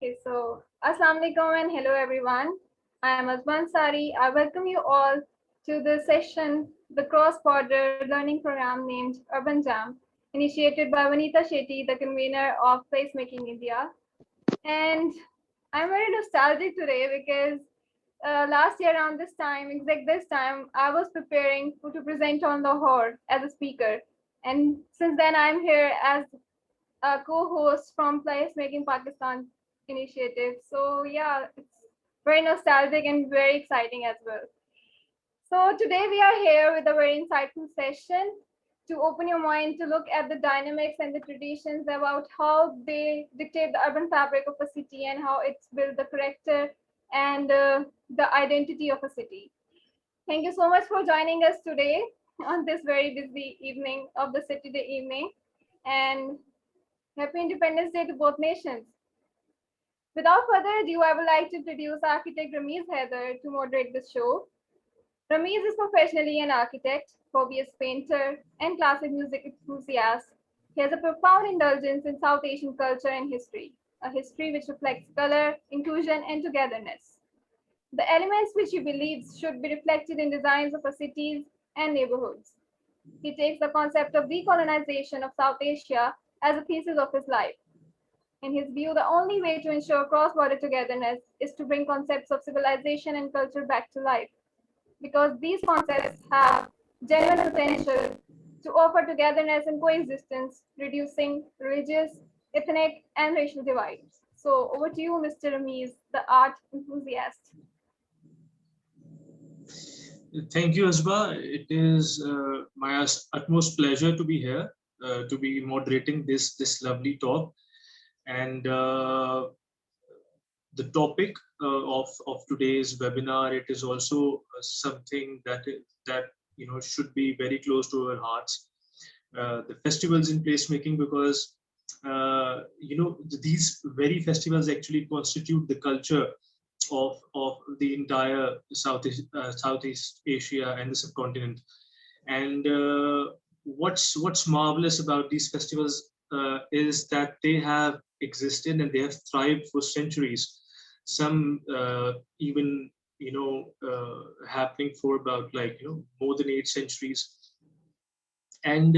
Okay, so Assalamu alaikum and hello everyone. I am Azman Sari. I welcome you all to the session, the cross-border learning program named Urban Jam, initiated by Vanita Shetty, the convener of Placemaking India. And I'm very nostalgic today because last year around this time, exact this time, I was preparing to present on Lahore as a speaker. And since then, I'm here as a co-host from Placemaking Pakistan initiative. So yeah, it's very nostalgic and very exciting as well. So today we are here with a very insightful session to open your mind to look at the dynamics and the traditions about how they dictate the urban fabric of a city and how it's built the character and the identity of a city. Thank you so much for joining us today on this very busy evening of the City Day evening. And Happy Independence Day to both nations. Without further ado, I would like to introduce architect Rameez Haider to moderate this show. Rameez is professionally an architect, hobbyist painter, and classic music enthusiast. He has a profound indulgence in South Asian culture and history, a history which reflects color, inclusion, and togetherness. The elements which he believes should be reflected in designs of our cities and neighborhoods. He takes the concept of decolonization of South Asia as a thesis of his life. In his view, the only way to ensure cross-border togetherness is to bring concepts of civilization and culture back to life, because these concepts have genuine potential to offer togetherness and coexistence, reducing religious, ethnic, and racial divides. So over to you, Mr. Rameez, the art enthusiast. Thank you, Asba. It is my utmost pleasure to be here, to be moderating this lovely talk. And the topic of today's webinar, it is also something that should be very close to our hearts. The festivals in placemaking, because these very festivals actually constitute the culture of the entire Southeast Asia and the subcontinent. And what's marvelous about these festivals is that they have existed and they have thrived for centuries. Some even happening for about more than 8 centuries. And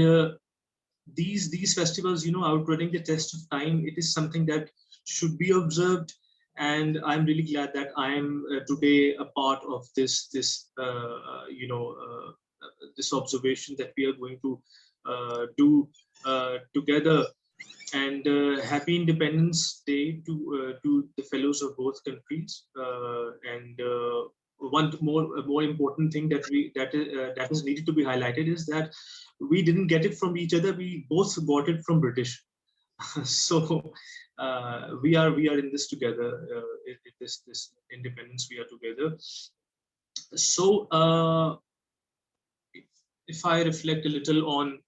these festivals, outrunning the test of time, it is something that should be observed. And I'm really glad that I am today a part of this this observation that we are going to do together. And happy Independence Day to the fellows of both countries. And one more important thing that is needed to be highlighted is that we didn't get it from each other; we both got it from British. So we are in this together. This independence, we are together. So if I reflect a little on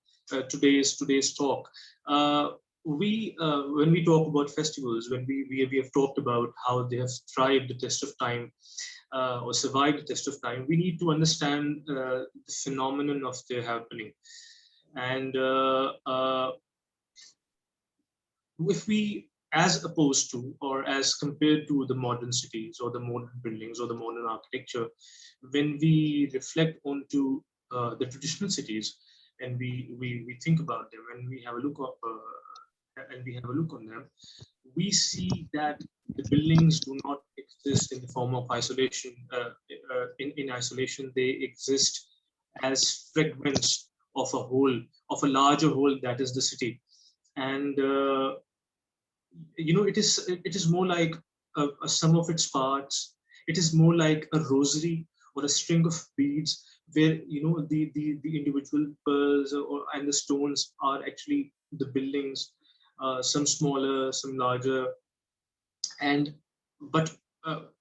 today's talk, when we talk about festivals, when we have talked about how they have thrived the test of time or survived the test of time, we need to understand the phenomenon of their happening. And if we, as opposed to or as compared to the modern cities or the modern buildings or the modern architecture, when we reflect onto the traditional cities and we think about them and we have a look on them, we see that the buildings do not exist in the form of isolation. In isolation, they exist as fragments of a whole, of a larger whole, that is the city. And it is more like a sum of its parts. It is more like a rosary or a string of beads, where the individual pearls and the stones are actually the buildings, some smaller, some larger. And but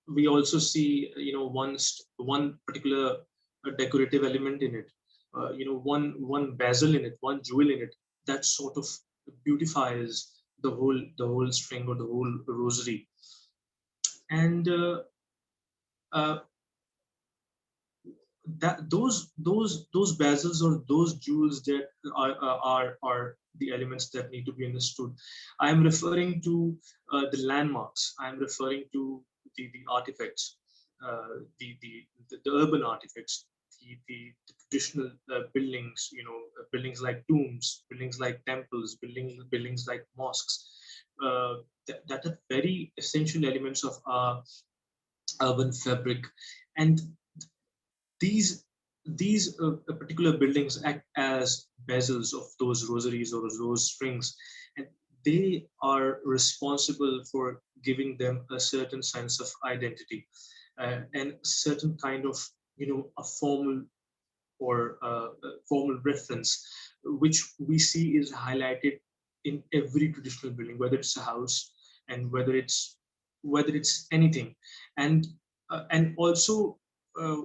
we also see one particular decorative element in it, one bezel in it, one jewel in it, that sort of beautifies the whole string or the whole rosary. And that those bezels or those jewels that are the elements that need to be understood. I am referring to the landmarks. I am referring to the artifacts, the urban artifacts, the traditional buildings. Buildings like tombs, buildings like temples, buildings like mosques. That are very essential elements of our urban fabric, and these particular buildings act as bezels of those rosaries or those strings, and they are responsible for giving them a certain sense of identity, and certain kind of a formal or a formal reference, which we see is highlighted in every traditional building, whether it's a house and whether it's anything. And also uh,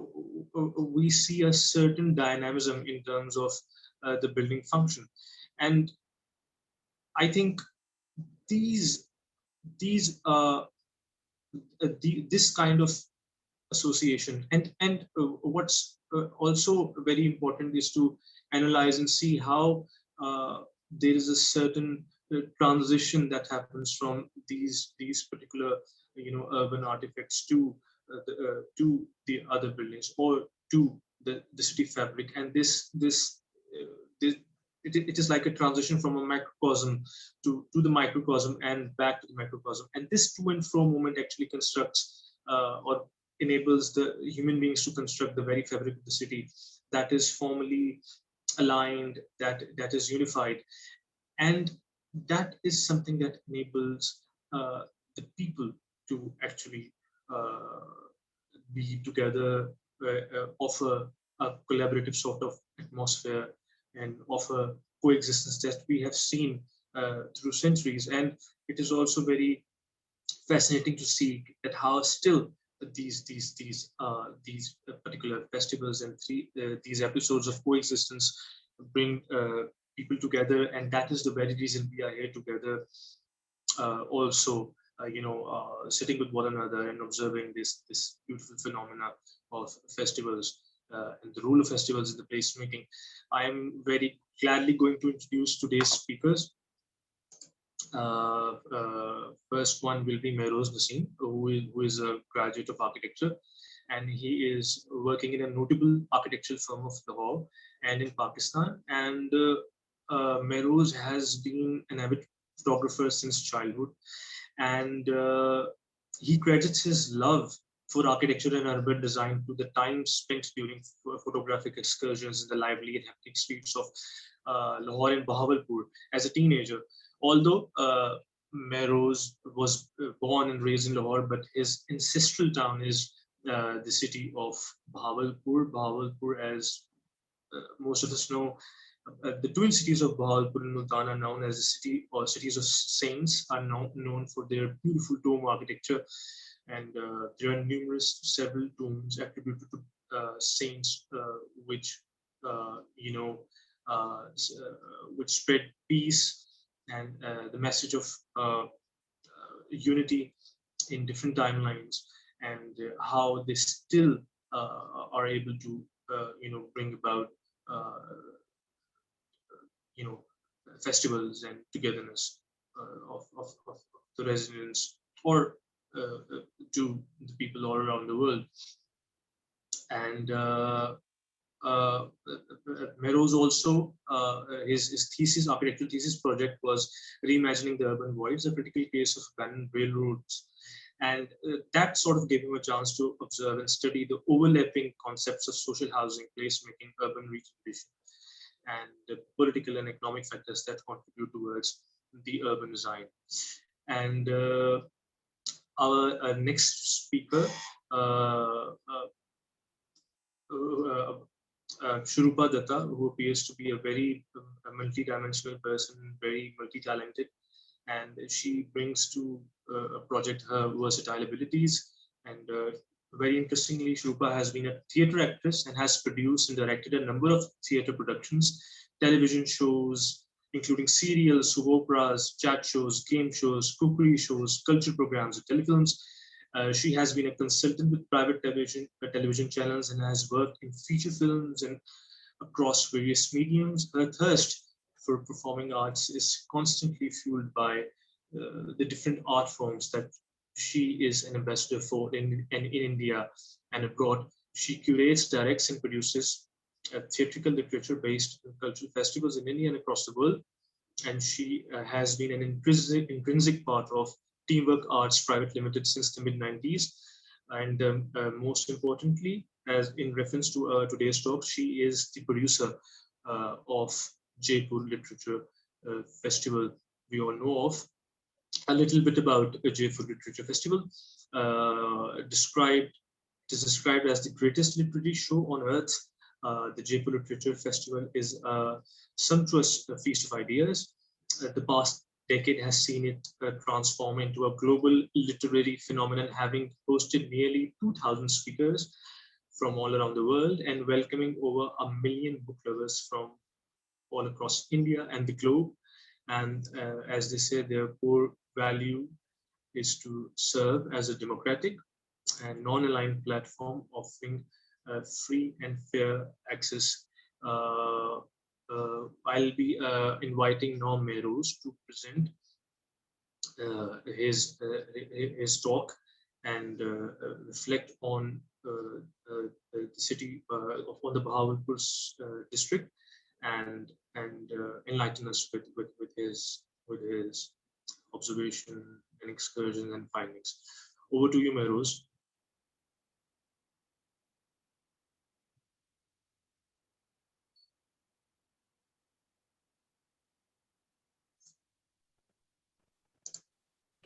we see a certain dynamism in terms of the building function. And I think these these this kind of association, and what's also very important is to analyze and see how there is a certain transition that happens from these particular urban artifacts to the other buildings, or to the city fabric. And this it is like a transition from a macrocosm to the microcosm and back to the macrocosm. And this to and fro movement actually constructs or enables the human beings to construct the very fabric of the city, that is formally aligned, that is unified. And that is something that enables the people to actually uh, be together, offer a collaborative sort of atmosphere, and offer coexistence that we have seen through centuries. And it is also very fascinating to see that how still these particular festivals and these episodes of coexistence bring people together. And that is the very reason we are here together, also sitting with one another and observing this beautiful phenomena of festivals, and the role of festivals in the placemaking. I am very gladly going to introduce today's speakers. First one will be Mehroze Nasim, who is a graduate of architecture, and he is working in a notable architectural firm of Lahore and in Pakistan. And Mehroze has been an avid photographer since childhood, and he credits his love for architecture and urban design to the time spent during photographic excursions in the lively and hectic streets of Lahore and Bahawalpur as a teenager. Although Mehroze was born and raised in Lahore, but his ancestral town is the city of Bahawalpur. Bahawalpur, as most of us know, the twin cities of Bahawalpur and Multan are known as the city or cities of saints, are known for their beautiful dome architecture. And there are several tombs attributed to saints, which you know which spread peace and the message of unity in different timelines, and how they still are able to bring about uh, you know festivals and togetherness of the residents, or to the people all around the world. And Mehroze also, his thesis, architectural thesis project was reimagining the urban voids, a critical case of abandoned railroads. And that sort of gave him a chance to observe and study the overlapping concepts of social housing, placemaking, urban regeneration, and the political and economic factors that contribute towards the urban design. And our next speaker, uh, uh, uh, Sharupa Dutta, who appears to be a very multi-dimensional person, very multi-talented, and she brings to a project her versatile abilities. And very interestingly, Sharupa has been a theatre actress and has produced and directed a number of theatre productions, television shows, including serials, soap operas, chat shows, game shows, cookery shows, culture programs, and telefilms. She has been a consultant with private television channels and has worked in feature films and across various mediums. Her thirst for performing arts is constantly fueled by the different art forms that she is an ambassador for in India and abroad. She curates, directs, and produces theatrical literature-based cultural festivals in India and across the world. And she has been an intrinsic part of Teamwork Arts Private Limited since the mid-90s. And most importantly, as in reference to today's talk, she is the producer of Jaipur Literature Festival we all know of. A little bit about the Jaipur Literature Festival. It is described as the greatest literary show on earth. The Jaipur Literature Festival is a sumptuous feast of ideas. The past decade has seen it transform into a global literary phenomenon, having hosted nearly 2,000 speakers from all around the world and welcoming over 1 million book lovers from all across India and the globe. And as they say, their core value is to serve as a democratic and non-aligned platform offering free and fair access. I'll be inviting Norm Mehroze to present his talk and reflect on the city, on the Bahawalpur district, and enlighten us with his observation and excursions and findings. Over to you, Mehroze.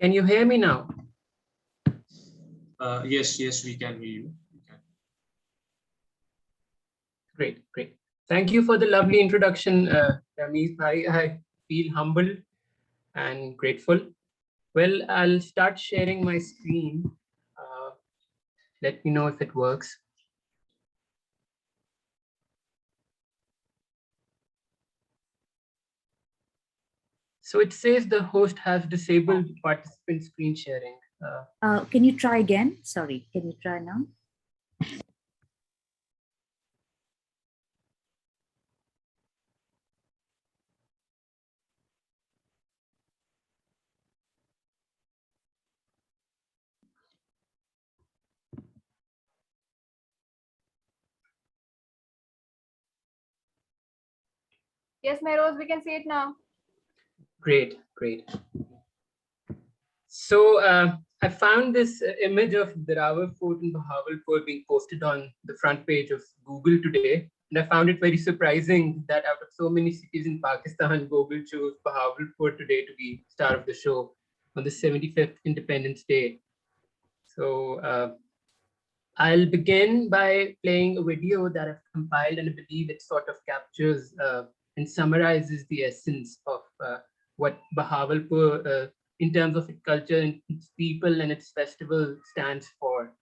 Can you hear me now? Yes, we can hear you. Great. Thank you for the lovely introduction, Rameez Bhai. I feel humbled and grateful. Well, I'll start sharing my screen. Let me know if it works. So it says the host has disabled participant screen sharing. Can you try again? Sorry, can you try now? Yes, Mehroze, we can see it now. Great. So I found this image of Dirawar Fort in Bahawalpur being posted on the front page of Google today. And I found it very surprising that out of so many cities in Pakistan, Google chose Bahawalpur today to be star of the show on the 75th Independence Day. So I'll begin by playing a video that I've compiled, and I believe it sort of captures and summarizes the essence of what Bahawalpur, in terms of its culture and its people and its festival, stands for.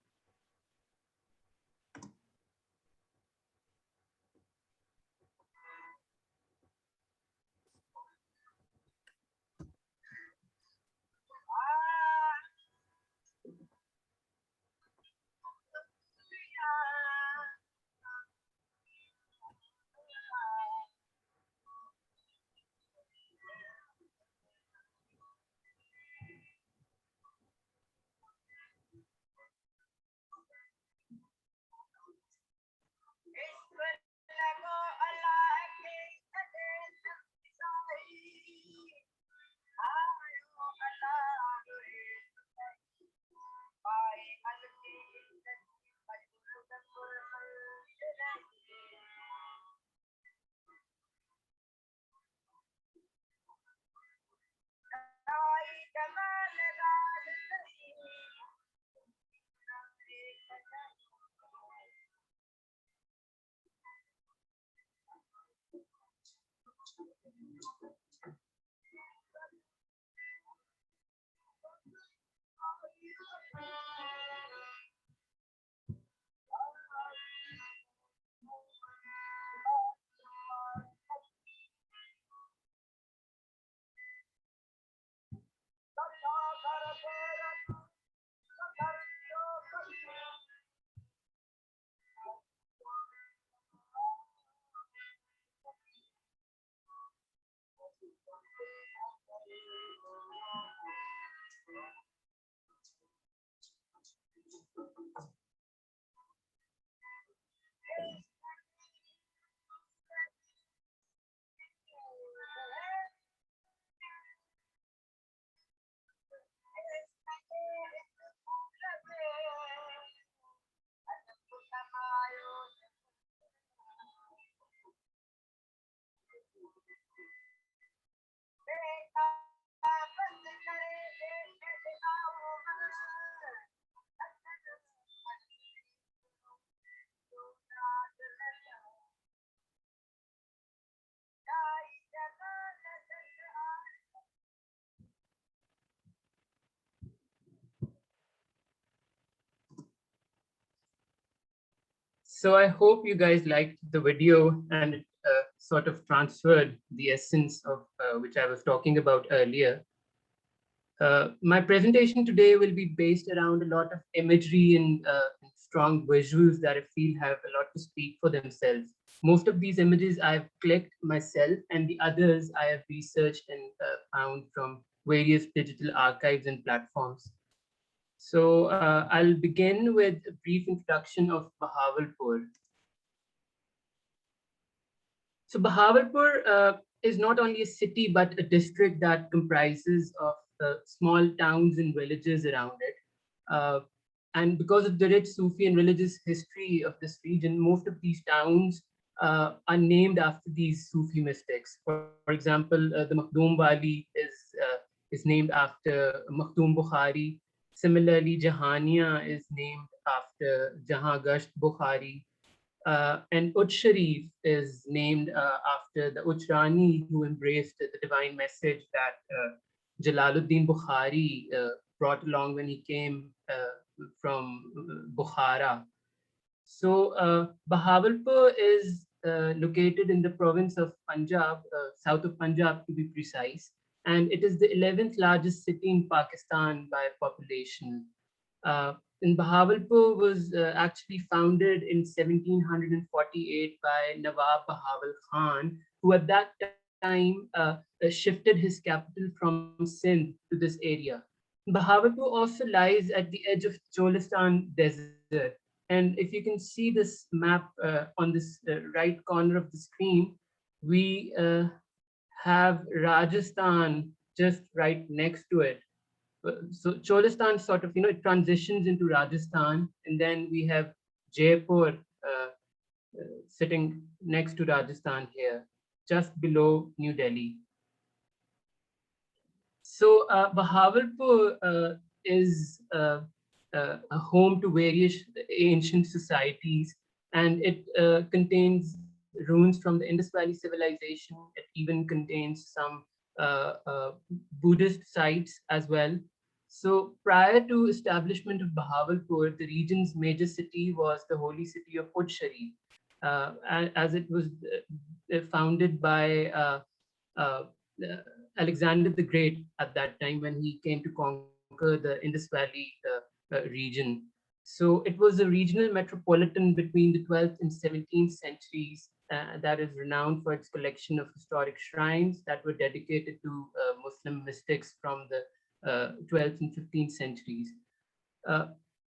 So I hope you guys liked the video and it sort of transferred the essence of which I was talking about earlier. My presentation today will be based around a lot of imagery and strong visuals that I feel have a lot to speak for themselves. Most of these images I've clicked myself, and the others I have researched and found from various digital archives and platforms. So I'll begin with a brief introduction of Bahawalpur. So Bahawalpur is not only a city, but a district that comprises of small towns and villages around it. And because of the rich Sufi and religious history of this region, most of these towns are named after these Sufi mystics. For example, the Makhdoom Wali is named after Makhdoom Bukhari. Similarly, Jahania is named after Jahan Gasht Bukhari. And Uch Sharif is named after the Uch Rani, who embraced the divine message that Jalaluddin Bukhari brought along when he came from Bukhara. So Bahawalpur is located in the province of Punjab, south of Punjab to be precise, and it is the 11th largest city in Pakistan by population. And Bahawalpur was actually founded in 1748 by Nawab Bahawal Khan, who at that time shifted his capital from Sindh to this area. Bahawalpur also lies at the edge of Cholistan Desert. And if you can see this map on this right corner of the screen, we have Rajasthan just right next to it. So Cholistan sort of, it transitions into Rajasthan, and then we have Jaipur sitting next to Rajasthan here, just below New Delhi. So Bahawalpur is a home to various ancient societies, and it contains ruins from the Indus Valley civilization. It even contains some Buddhist sites as well. So prior to establishment of Bahawalpur, the region's major city was the holy city of Uch Sharif, as it was founded by Alexander the Great at that time when he came to conquer the Indus Valley region. So it was a regional metropolitan between the 12th and 17th centuries that is renowned for its collection of historic shrines that were dedicated to Muslim mystics from the 12th and 15th centuries.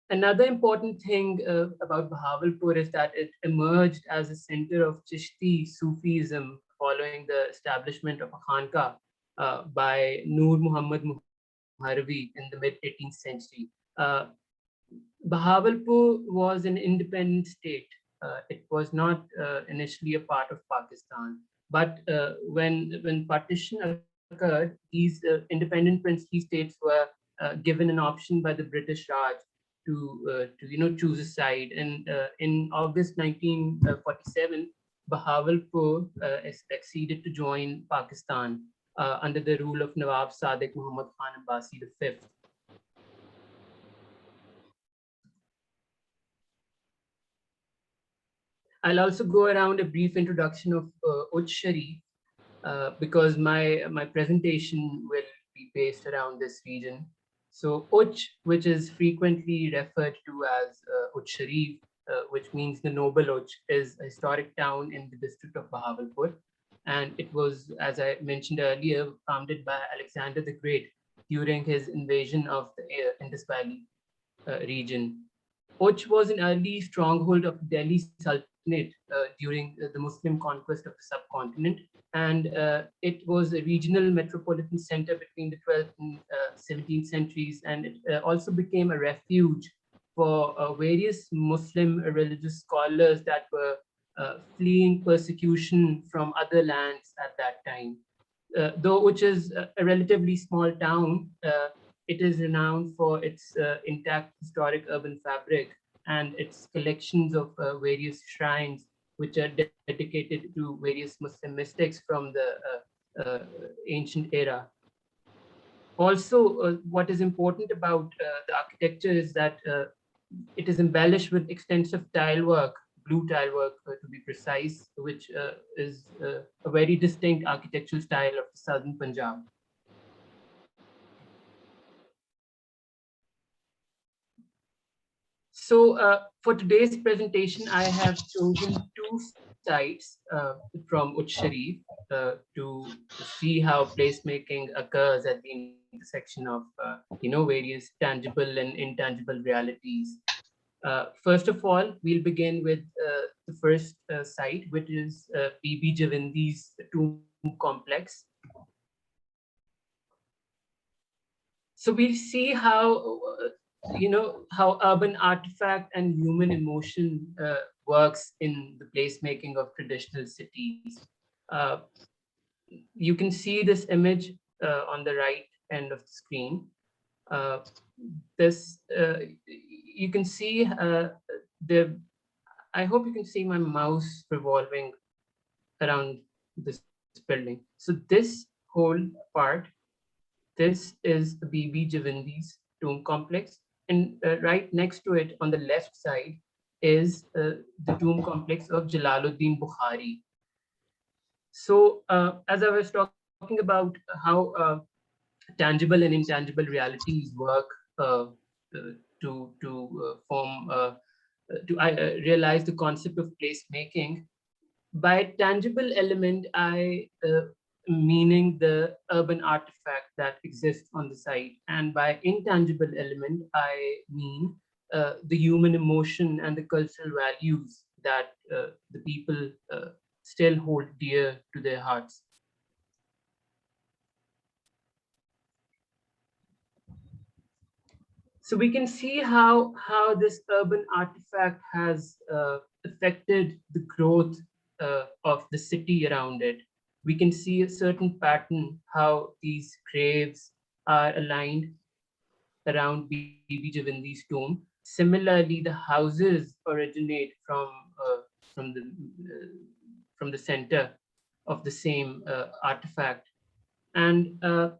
Another important thing about Bahawalpur is that it emerged as a center of Chishti Sufism following the establishment of a Khanqa by Nur Muhammad Muharvi in the mid-18th century. Bahawalpur was an independent state. It was not initially a part of Pakistan, but when partition occurred, these independent princely states were given an option by the British Raj to choose a side. And in August 1947, Bahawalpur acceded to join Pakistan under the rule of Nawab Sadiq Muhammad Khan Abbasi V. I'll also go around a brief introduction of Uch Sharif because my presentation will be based around this region. So Uch, which is frequently referred to as Uch Sharif, which means the noble Uch, is a historic town in the district of Bahawalpur. And it was, as I mentioned earlier, founded by Alexander the Great during his invasion of the Indus Valley region. Uch was an early stronghold of Delhi Sultanate during the Muslim conquest of the subcontinent, and it was a regional metropolitan center between the 12th and 17th centuries, and it also became a refuge for various Muslim religious scholars that were fleeing persecution from other lands at that time. Though Uch is a relatively small town, it is renowned for its intact historic urban fabric and its collections of various shrines, which are dedicated to various Muslim mystics from the ancient era. Also, what is important about the architecture is that it is embellished with extensive tile work blue tile work to be precise, which is a very distinct architectural style of southern Punjab. So for today's presentation, I have chosen two sites from Uch Sharif to see how placemaking occurs at the intersection of various tangible and intangible realities. First of all, we'll begin with the first site, which is Bibi Javindi's tomb complex. So we'll see how how urban artifact and human emotion works in the placemaking of traditional cities. Uh, you can see this image on the right end of the screen. Uh, this you can see the. I hope you can see my mouse revolving around this building. So this whole part, this is Bibi Javindi's tomb complex, and right next to it on the left side is the tomb complex of Jalaluddin Bukhari. So as I was talking about how tangible and intangible realities work to form to realize the concept of placemaking. By tangible element, I meaning the urban artifact that exists on the site, and by intangible element, I mean the human emotion and the cultural values that the people still hold dear to their hearts. So we can see how this urban artifact has affected the growth of the city around it. We can see a certain pattern, how these graves are aligned around Bibi Javindi's tomb. Similarly, the houses originate from the center of the same artifact, and there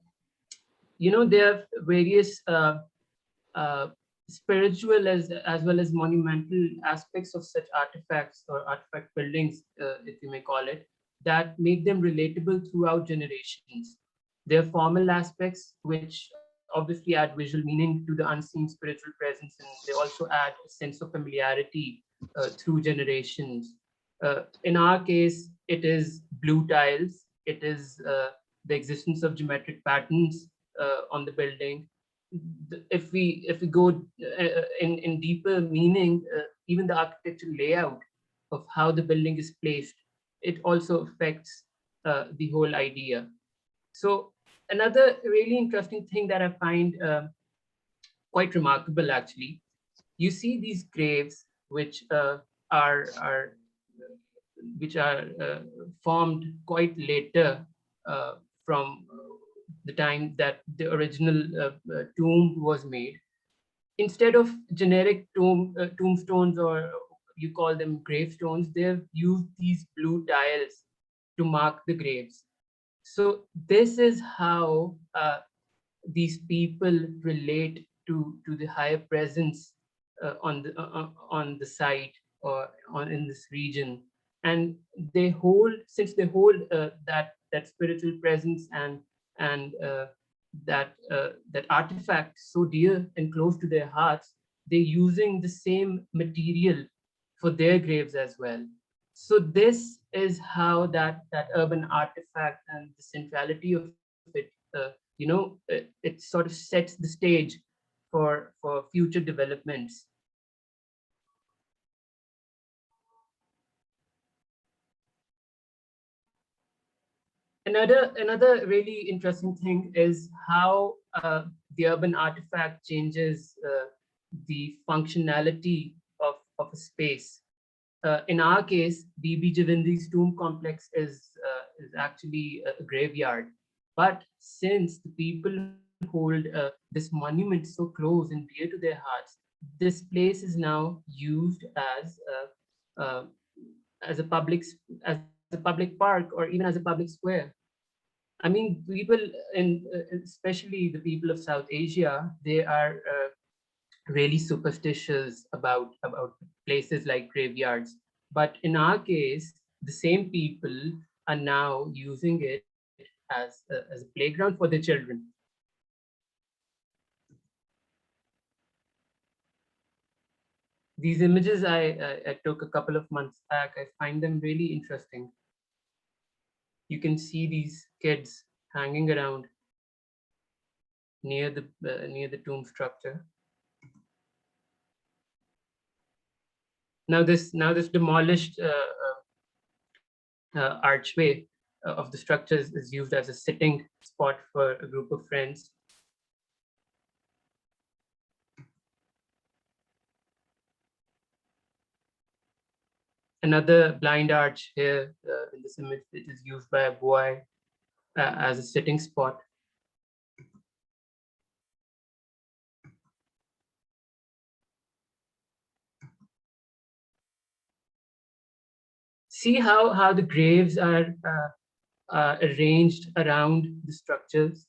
are various uh, spiritual as well as monumental aspects of such artifacts or artifact buildings, if you may call it, that make them relatable throughout generations. There are formal aspects which obviously add visual meaning to the unseen spiritual presence, and they also add a sense of familiarity through generations. In our case, it is blue tiles, it is the existence of geometric patterns on the building. If we go in deeper meaning, even the architectural layout of how the building is placed, it also affects the whole idea. So another really interesting thing that I find quite remarkable, actually, you see these graves which are which are formed quite later from the time that the original tomb was made. Instead of generic tombstones, or you call them gravestones, they've used these blue tiles to mark the graves. So this is how these people relate to the higher presence on the site or in this region, and since they hold that spiritual presence and that artifact so dear and close to their hearts, they're using the same material for their graves as well. So this is how that urban artifact and the centrality of it, it sort of sets the stage for future developments. Another really interesting thing is how the urban artifact changes the functionality of a space. In our case, Bibi Javindi's tomb complex is actually a graveyard. But since the people hold this monument so close and dear to their hearts, this place is now used uh, as a public park or even as a public square. I mean, people especially the people of South Asia, they are really superstitious about places like graveyards. But in our case, the same people are now using it as a playground for their children. These images I took a couple of months back. I find them really interesting. You can see these kids hanging around near the tomb structure. Now this demolished archway of the structure is used as a sitting spot for a group of friends. Another blind arch here in this image, it is used by a boy as a sitting spot. See how the graves are arranged around the structures.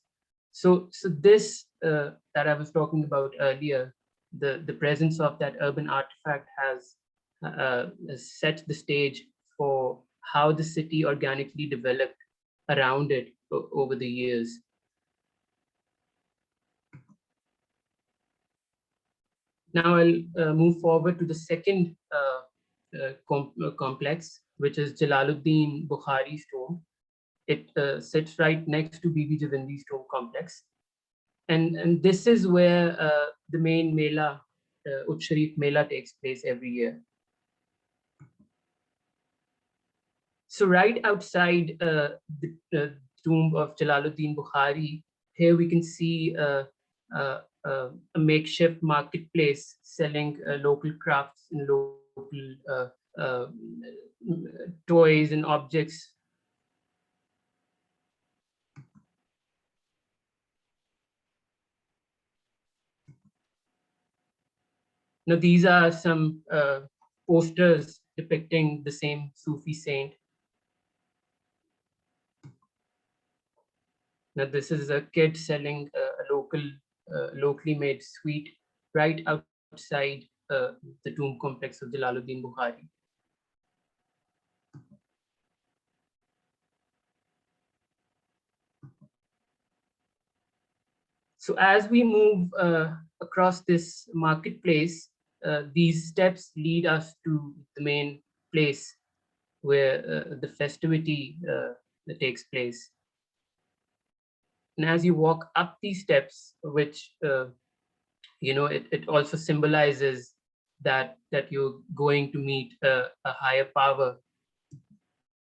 So this that I was talking about earlier, the presence of that urban artifact has set the stage for how the city organically developed around it over the years. Now I'll move forward to the second complex, which is Jalaluddin Bukhari's tomb. It sits right next to Bibi Javindi's tomb complex. And this is where the main Mela, Uch Sharif Mela, takes place every year. So right outside the tomb of Jalaluddin Bukhari, here we can see a makeshift marketplace selling local crafts and local toys and objects. Now these are some posters depicting the same Sufi saint. Now this is a kid selling a locally made sweet right outside the tomb complex of Jalaluddin Bukhari. So as we move across this marketplace, these steps lead us to the main place where the festivity takes place. And as you walk up these steps, which it also symbolizes that you're going to meet a higher power.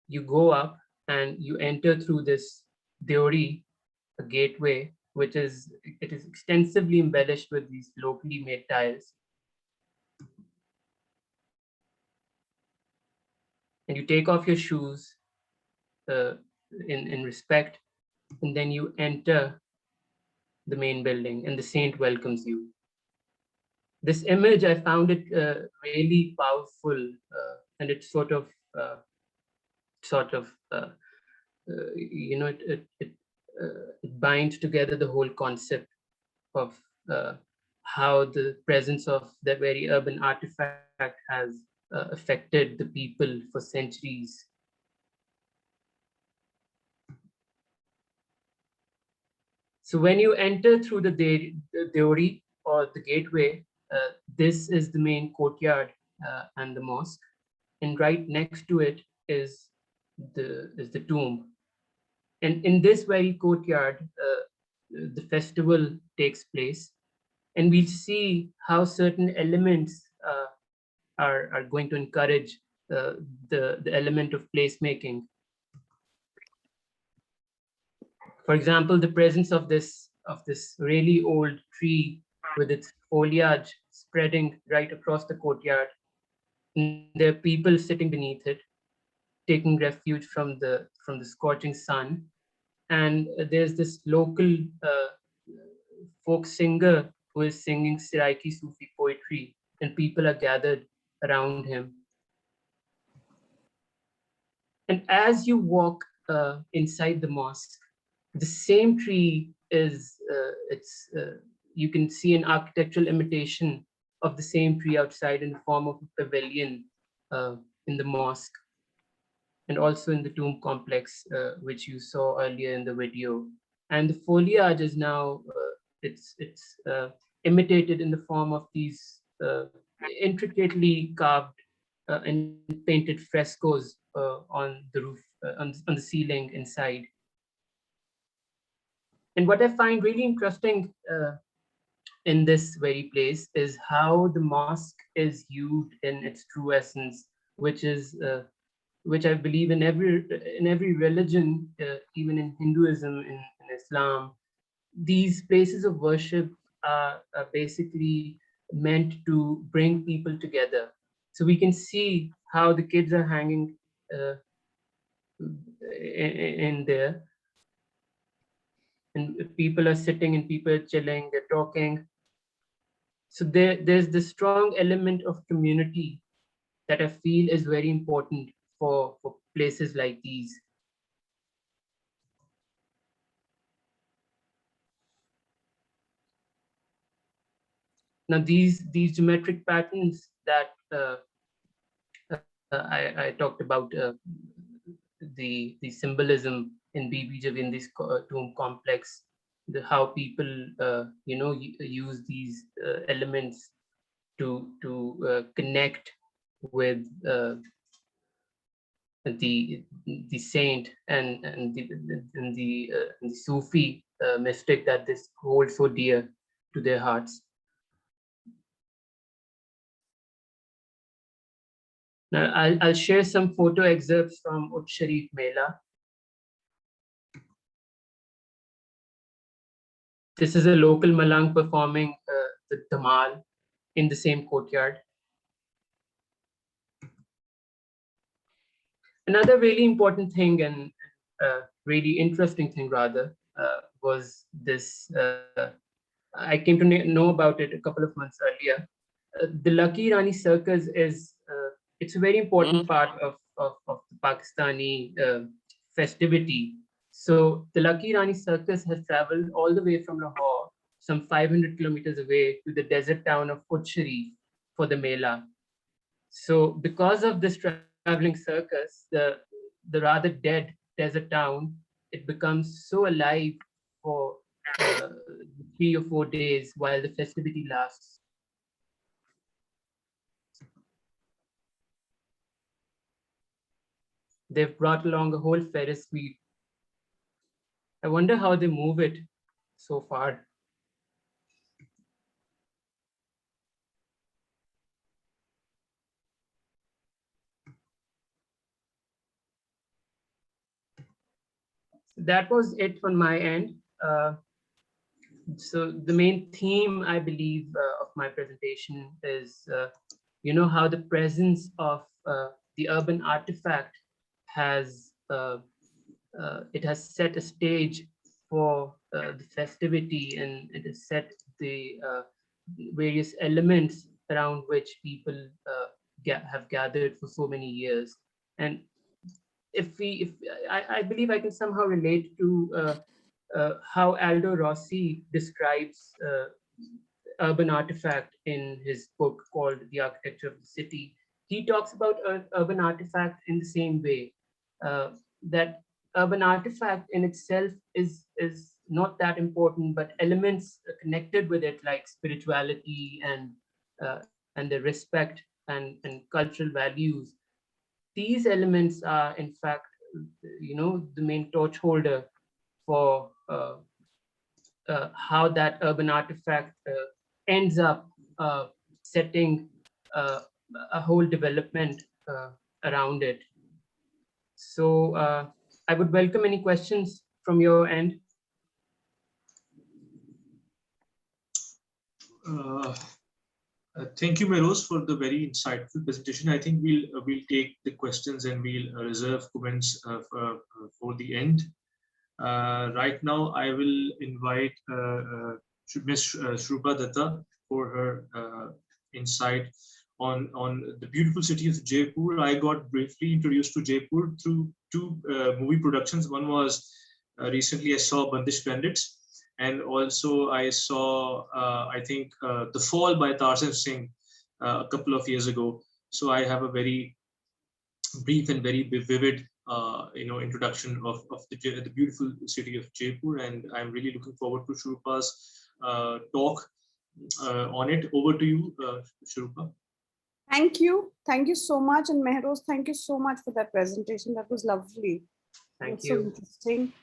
You go up and you enter through this deori, a gateway, which is extensively embellished with these locally made tiles. And you take off your shoes in respect, and then you enter the main building, and the saint welcomes you. This image, I found it really powerful, and it it binds together the whole concept of how the presence of that very urban artifact has affected the people for centuries. So when you enter through the deori or the gateway, this is the main courtyard and the mosque, and right next to it is the tomb. And in this very courtyard, the festival takes place, and we'll see how certain elements are going to encourage the element of placemaking. For example, the presence of this really old tree with its foliage spreading right across the courtyard. And there are people sitting beneath it, taking refuge from the scorching sun. And there's this local folk singer who is singing Siraiki Sufi poetry, and people are gathered around him. And as you walk inside the mosque, the same tree is you can see an architectural imitation of the same tree outside in the form of a pavilion in the mosque, and also in the tomb complex, which you saw earlier in the video. And the foliage is now it's imitated in the form of these intricately carved and painted frescoes on the roof, on the ceiling inside. And what I find really interesting in this very place is how the mosque is used in its true essence, which is which I believe in every religion, even in Hinduism, in Islam, these places of worship are basically meant to bring people together. So we can see how the kids are hanging in there, and people are sitting and people are chilling, they're talking. So there's this strong element of community that I feel is very important for places like these. Now these geometric patterns that I talked about, the symbolism in BBJ in this tomb complex, how people use these elements to connect with the saint and the Sufi mystic that this holds so dear to their hearts. Now I'll share some photo excerpts from Uch Sharif Mela. This is a local Malang performing the Dhamal in the same courtyard. Another really important thing and really interesting thing rather was this, I came to know about it a couple of months earlier. The Lucky Rani Circus is, it's a very important part of the Pakistani festivity. So the Lucky Rani Circus has traveled all the way from Lahore, some 500 kilometers away, to the desert town of Uch Sharif for the Mela. So because of this traveling circus, the rather dead desert town, it becomes so alive for 3 or 4 days while the festivity lasts. They've brought along a whole Ferris wheel. I wonder how they move it so far. That was it on my end. So the main theme, I believe, of my presentation is, how the presence of the urban artifact has it has set a stage for the festivity, and it has set the various elements around which people have gathered for so many years. And if I believe I can somehow relate to how Aldo Rossi describes urban artifact in his book called The Architecture of the City. He talks about urban artifact in the same way, that urban artifact in itself is not that important, but elements connected with it, like spirituality and the respect and cultural values, these elements are in fact, the main torch holder for how that urban artifact ends up setting a whole development around it. So I would welcome any questions from your end. Thank you, Mehroze, for the very insightful presentation. I think we'll take the questions and we'll reserve comments for the end. Right now, I will invite Ms. Sharupa Dutta for her insight on the beautiful city of Jaipur. I got briefly introduced to Jaipur through two movie productions. One was recently I saw Bandish Bandits, and also I saw I think The Fall by Tarsem Singh a couple of years ago. So I have a very brief and very vivid introduction of the beautiful city of Jaipur, and I'm really looking forward to Sharupa's talk on it. Over to you, Sharupa. Thank you. Thank you so much. And Mehroze, thank you so much for that presentation. That was lovely. Thank So you. interesting.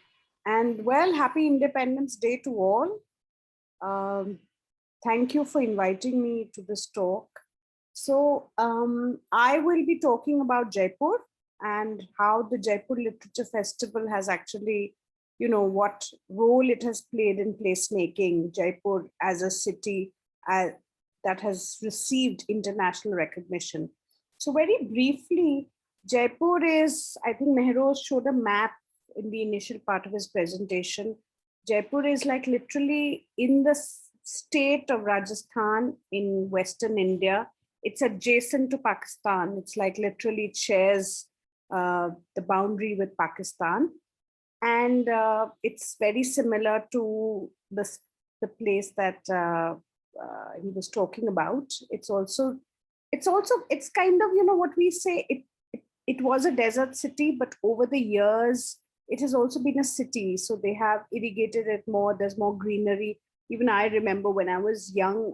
And well, happy Independence Day to all. Thank you for inviting me to this talk. So I will be talking about Jaipur and how the Jaipur Literature Festival has actually, what role it has played in placemaking Jaipur as a city that has received international recognition. So very briefly, Jaipur is, I think Mehroze showed a map in the initial part of his presentation. Jaipur is like literally in the state of Rajasthan in Western India. It's adjacent to Pakistan. It's like literally it shares the boundary with Pakistan. And it's very similar to the place that he was talking about. It's kind of, what we say, it was a desert city, but over the years, it has also been a city. So they have irrigated it more. There's more greenery. Even I remember when I was young,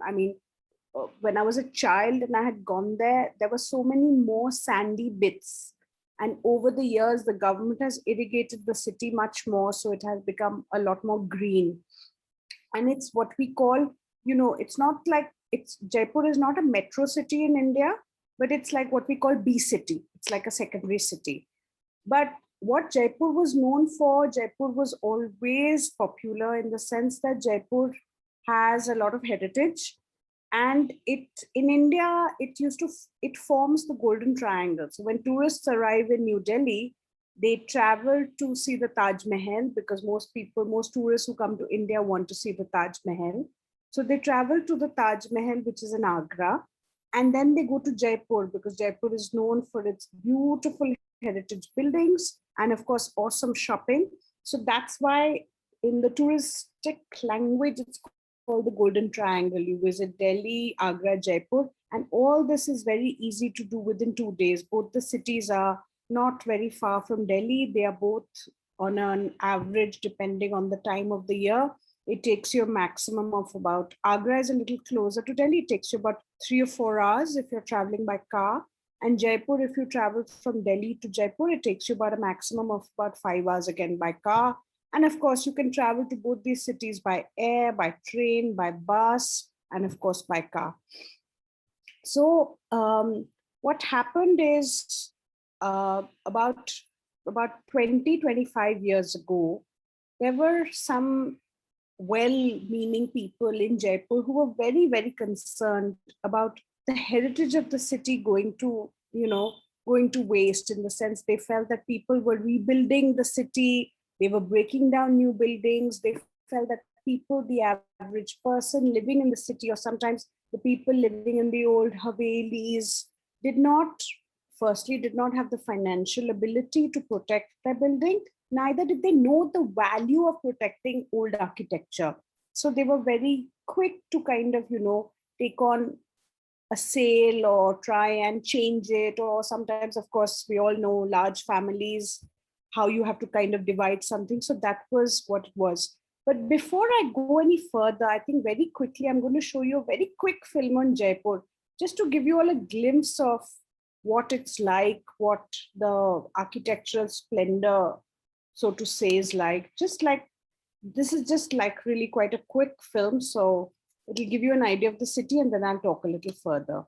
when I was a child and I had gone there, there were so many more sandy bits. And over the years, the government has irrigated the city much more. So it has become a lot more green. And it's what we call, it's not like Jaipur is not a metro city in India, but it's like what we call B city. It's like a secondary city. But what Jaipur was known for, Jaipur was always popular in the sense that Jaipur has a lot of heritage. And in India, it forms the Golden Triangle. So when tourists arrive in New Delhi, they travel to see the Taj Mahal, because most tourists who come to India want to see the Taj Mahal. So they travel to the Taj Mahal, which is in Agra, and then they go to Jaipur, because Jaipur is known for its beautiful heritage buildings and of course, awesome shopping. So that's why in the touristic language, it's called the Golden Triangle. You visit Delhi, Agra, Jaipur, and all this is very easy to do within 2 days. Both the cities are not very far from Delhi. They are both on an average, depending on the time of the year. It takes you a maximum of about, Agra is a little closer to Delhi. It takes you about 3 or 4 hours if you're traveling by car. And Jaipur, if you travel from Delhi to Jaipur, it takes you about a maximum of about 5 hours again by car. And of course, you can travel to both these cities by air, by train, by bus, and of course, by car. So what happened is about 25 years ago, there were some well-meaning people in Jaipur who were very, very concerned about the heritage of the city going to waste, in the sense they felt that people were rebuilding the city. They were breaking down new buildings. They felt that people, the average person living in the city, or sometimes the people living in the old Havelis, did not have the financial ability to protect their building. Neither did they know the value of protecting old architecture. So they were very quick to kind of, take on a sale or try and change it. Or sometimes, of course, we all know large families, how you have to kind of divide something. So that was what it was. But before I go any further, I think very quickly, I'm going to show you a very quick film on Jaipur, just to give you all a glimpse of what it's like, what the architectural splendor, so to say, is like. This is just like really quite a quick film. So it'll give you an idea of the city, and then I'll talk a little further.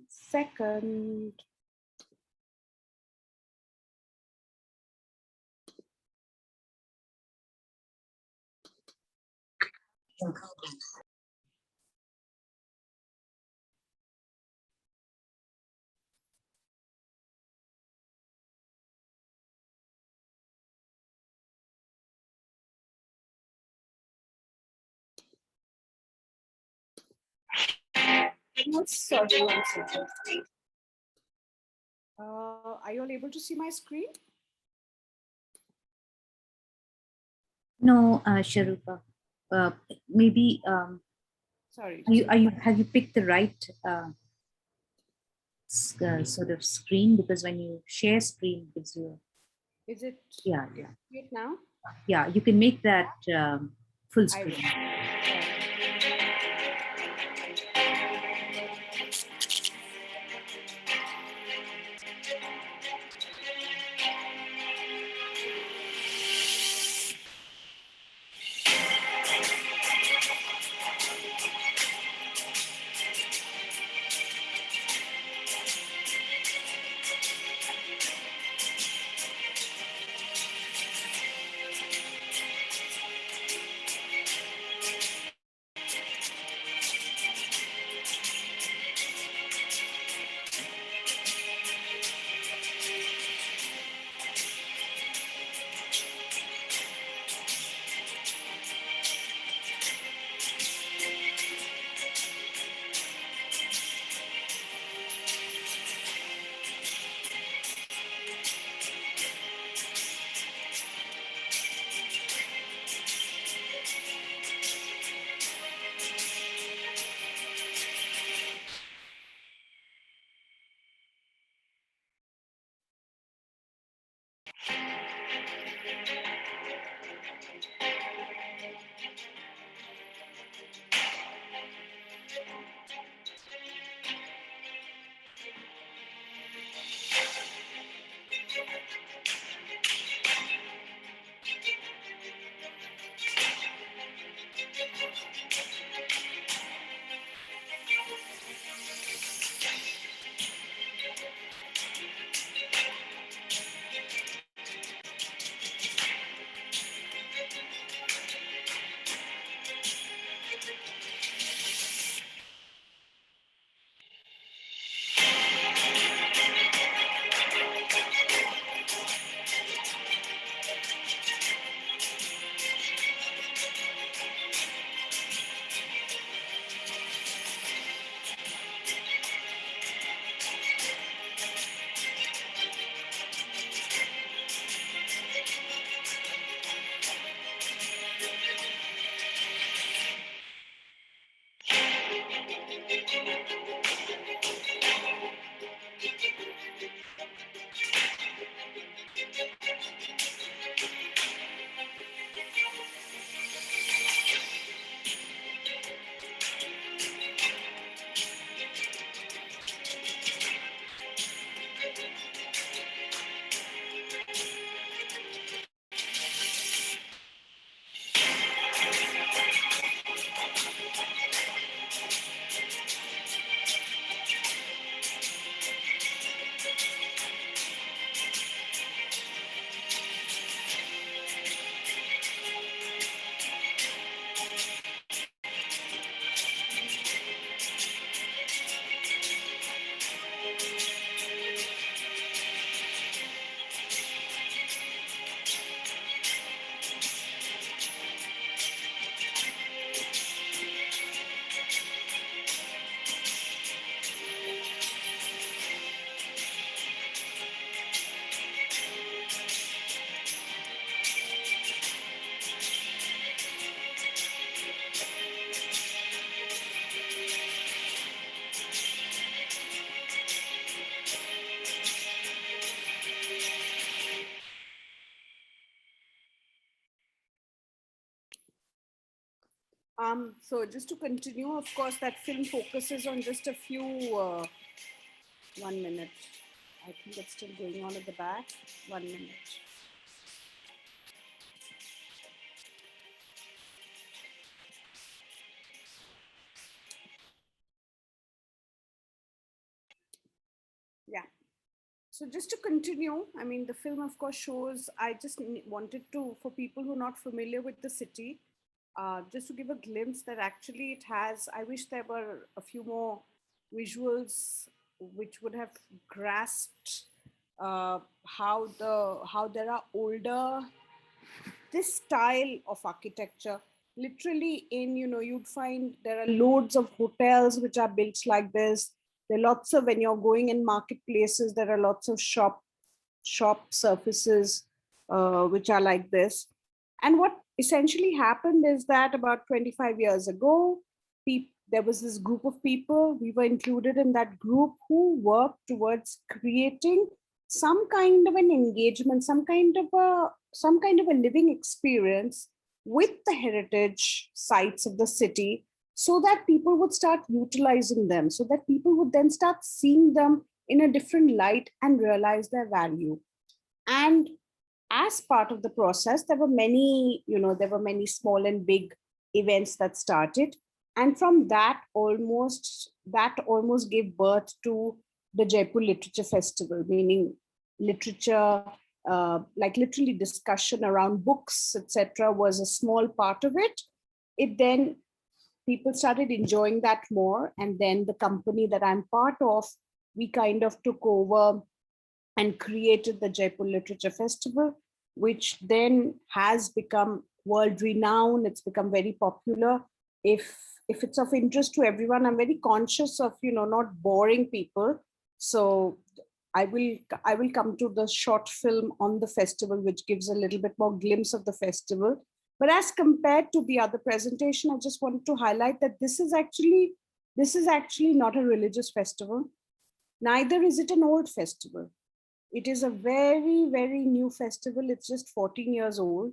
Second. Sorry, one second. Are you all able to see my screen? No, Sharupa. Maybe Sorry. Have you picked the right sort of screen? Because when you share screen, it gives you. Is it? Yeah. It now? Yeah, you can make that full I screen. So just to continue, of course, that film focuses on just a few, 1 minute. I think it's still going on at the back. 1 minute. Yeah. So just to continue, I mean, the film, of course, shows, I just wanted to, for people who are not familiar with the city, just to give a glimpse that actually it has, I wish there were a few more visuals which would have grasped how there are older, this style of architecture literally in, you'd find there are loads of hotels which are built like this. There are lots of, when you're going in marketplaces, there are lots of shop surfaces which are like this. And what essentially happened is that about 25 years ago, there was this group of people, we were included in that group, who worked towards creating some kind of an engagement, some kind of a living experience with the heritage sites of the city, so that people would start utilizing them, so that people would then start seeing them in a different light and realize their value. And as part of the process, there were many small and big events that started. And from that almost gave birth to the Jaipur Literature Festival, meaning literature, like literally discussion around books, etc., was a small part of it. It then, people started enjoying that more. And then the company that I'm part of, we kind of took over and created the Jaipur Literature Festival, which then has become world renowned. It's become very popular. If it's of interest to everyone, I'm very conscious of not boring people. So I will come to the short film on the festival, which gives a little bit more glimpse of the festival. But as compared to the other presentation, I just wanted to highlight that this is actually not a religious festival. Neither is it an old festival. It is a very, very new festival. It's just 14 years old.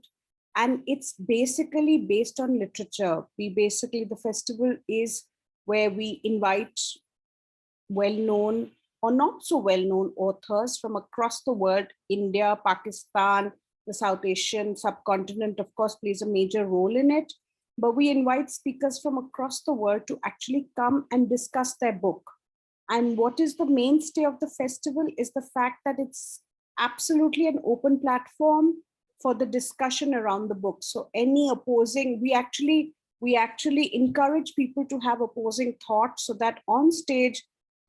And it's basically based on literature. The festival is where we invite well-known or not so well-known authors from across the world. India, Pakistan, the South Asian subcontinent, of course, plays a major role in it. But we invite speakers from across the world to actually come and discuss their book. And what is the mainstay of the festival is the fact that it's absolutely an open platform for the discussion around the book. So any opposing, we actually encourage people to have opposing thoughts, so that on stage,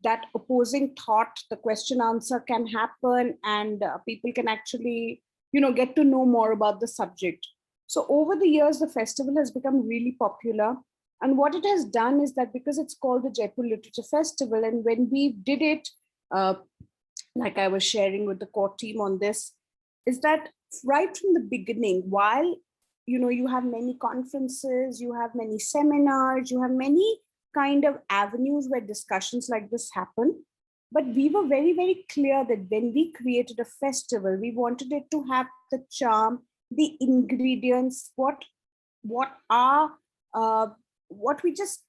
that opposing thought, the question answer can happen, and people can actually, get to know more about the subject. So over the years, the festival has become really popular. And what it has done is that, because it's called the Jaipur Literature Festival, and when we did it, like I was sharing with the core team on this, is that right from the beginning, while you have many conferences, you have many seminars, you have many kind of avenues where discussions like this happen. But we were very, very clear that when we created a festival, we wanted it to have the charm, the ingredients, what we just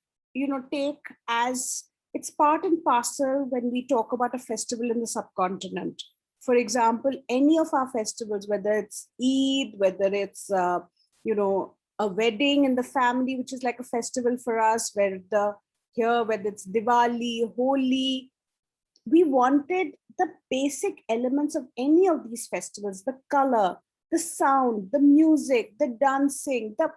take as it's part and parcel when we talk about a festival in the subcontinent. For example, any of our festivals, whether it's Eid, whether it's a wedding in the family, which is like a festival for us, whether it's Diwali, Holi, we wanted the basic elements of any of these festivals: the color, the sound, the music, the dancing, the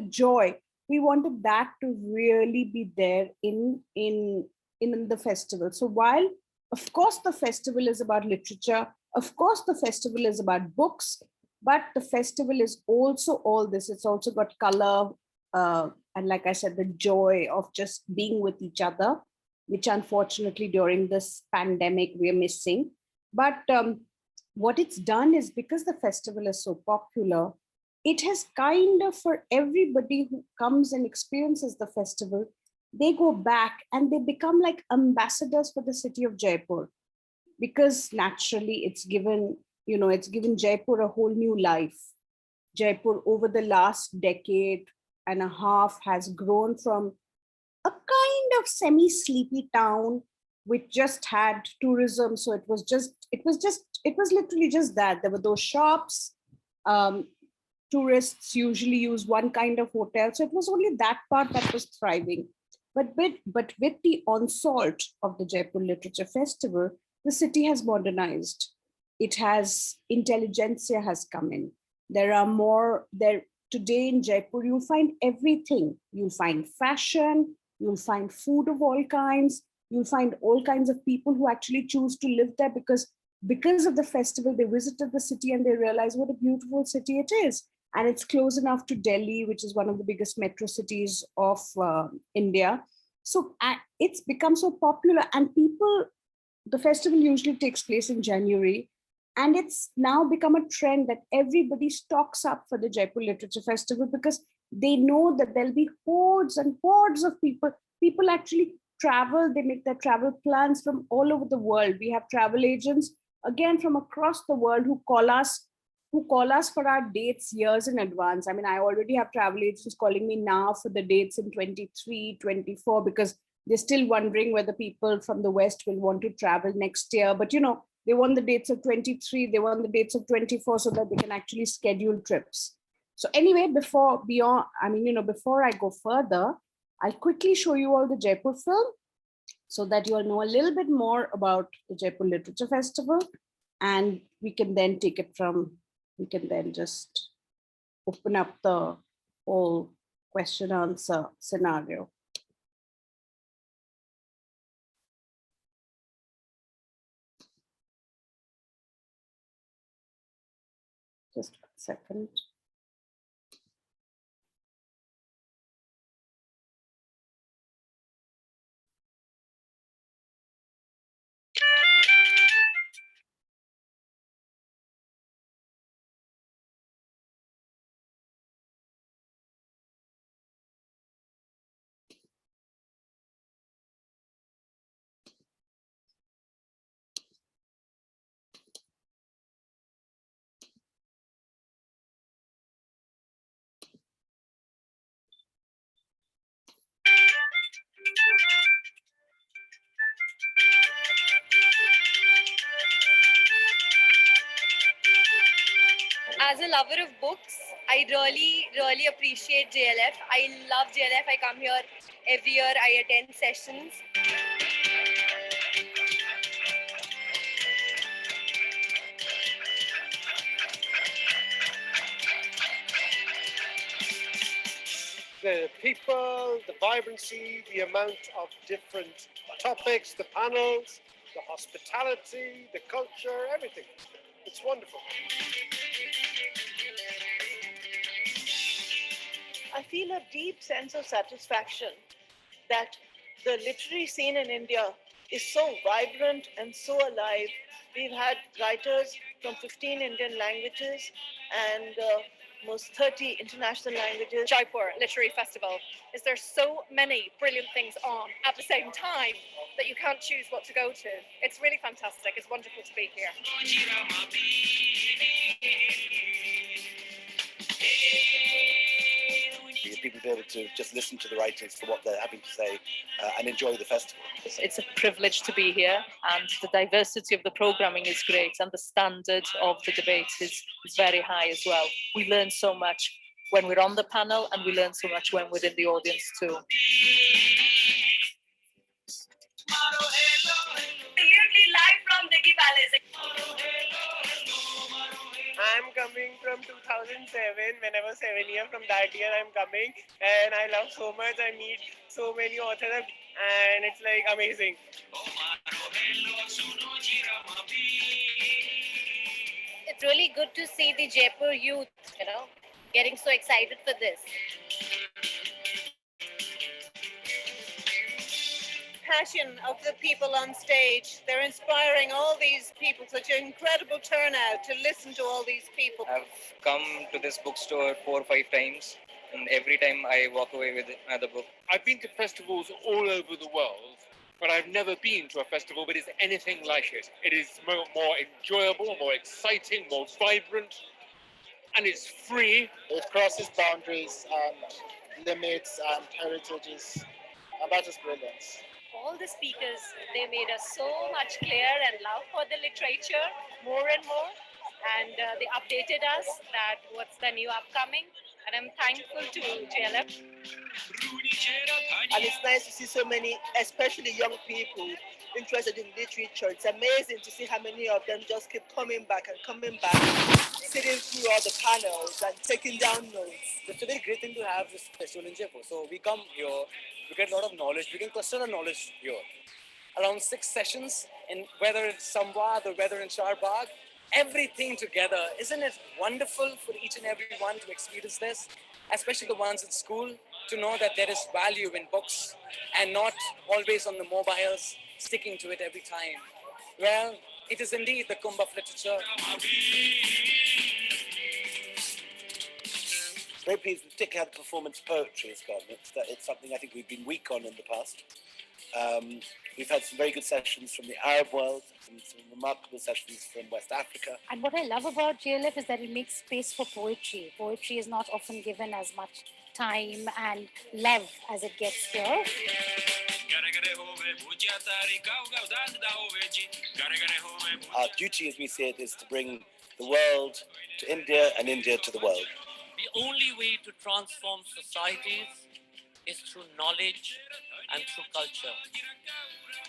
joy. We wanted that to really be there in the festival. So while, of course, the festival is about literature, of course, the festival is about books, but the festival is also all this. It's also got color, and like I said, the joy of just being with each other, which unfortunately during this pandemic we're missing. But what it's done is, because the festival is so popular, it has kind of, for everybody who comes and experiences the festival, they go back and they become like ambassadors for the city of Jaipur, because naturally it's given Jaipur a whole new life. Jaipur over the last decade and a half has grown from a kind of semi-sleepy town which just had tourism. So it was literally just that. There were those shops. Tourists usually use one kind of hotel. So it was only that part that was thriving. But with the onslaught of the Jaipur Literature Festival, the city has modernized. Intelligentsia has come in. Today in Jaipur, you'll find everything. You'll find fashion, you'll find food of all kinds, you'll find all kinds of people who actually choose to live there because of the festival. They visited the city and they realized what a beautiful city it is. And it's close enough to Delhi, which is one of the biggest metro cities of India. So it's become so popular, and the festival usually takes place in January. And it's now become a trend that everybody stocks up for the Jaipur Literature Festival, because they know that there'll be hordes and hordes of people. People actually travel, they make their travel plans from all over the world. We have travel agents, again, from across the world who call us for our dates years in advance. I mean, I already have travel agents calling me now for the dates in 23, 24, because they're still wondering whether people from the West will want to travel next year. But, they want the dates of 23, they want the dates of 24 so that they can actually schedule trips. So anyway, before I go further, I'll quickly show you all the Jaipur film so that you'll know a little bit more about the Jaipur Literature Festival. And we can then just open up the whole question answer scenario. Just 1 second. As a lover of books, I really appreciate JLF. I love JLF. I come here every year. I attend sessions. The people, the vibrancy, the amount of different topics, the panels, the hospitality, the culture, everything. It's wonderful. I feel a deep sense of satisfaction that the literary scene in India is so vibrant and so alive. We've had writers from 15 Indian languages and almost 30 international languages. Jaipur Literary Festival. Is there so many brilliant things on at the same time that you can't choose what to go to? It's really fantastic. It's wonderful to be here. People be able to just listen to the writers for what they're having to say and enjoy the festival. It's a privilege to be here, and the diversity of the programming is great, and the standard of the debate is very high as well. We learn so much when we're on the panel, and we learn so much when we're in the audience too. Absolutely live from Diggi Palace. I'm coming from 2007. When I was 7 years, from that year I'm coming, and I love so much. I meet so many authors, and it's like amazing. It's really good to see the Jaipur youth, getting so excited for this. Passion of the people on stage. They're inspiring all these people, such an incredible turnout to listen to all these people. I've come to this bookstore 4 or 5 times, and every time I walk away with another book. I've been to festivals all over the world, but I've never been to a festival that is anything like it. It is more enjoyable, more exciting, more vibrant, and it's free. It crosses boundaries and limits and heritages, and that is brilliant. All the speakers, they made us so much clear and love for the literature more and more. And they updated us that what's the new upcoming. And I'm thankful to JLF. And it's nice to see so many, especially young people, interested in literature. It's amazing to see how many of them just keep coming back, sitting through all the panels and taking down notes. It's a very great thing to have this festival in Jaipur. So we come here, we get a lot of knowledge, we can cluster our knowledge here. Around 6 sessions, and whether it's Samvad or whether in Charbagh, everything together. Isn't it wonderful for each and every one to experience this? Especially the ones at school, to know that there is value in books and not always on the mobiles, sticking to it every time. Well, it is indeed the Kumbh of literature. very pleased, particularly how the performance poetry has gone. It's something I think we've been weak on in the past. We've had some very good sessions from the Arab world and some remarkable sessions from West Africa. And what I love about JLF is that it makes space for poetry. Poetry is not often given as much time and love as it gets here. Our duty, as we see it, is to bring the world to India and India to the world. The only way to transform societies is through knowledge and through culture.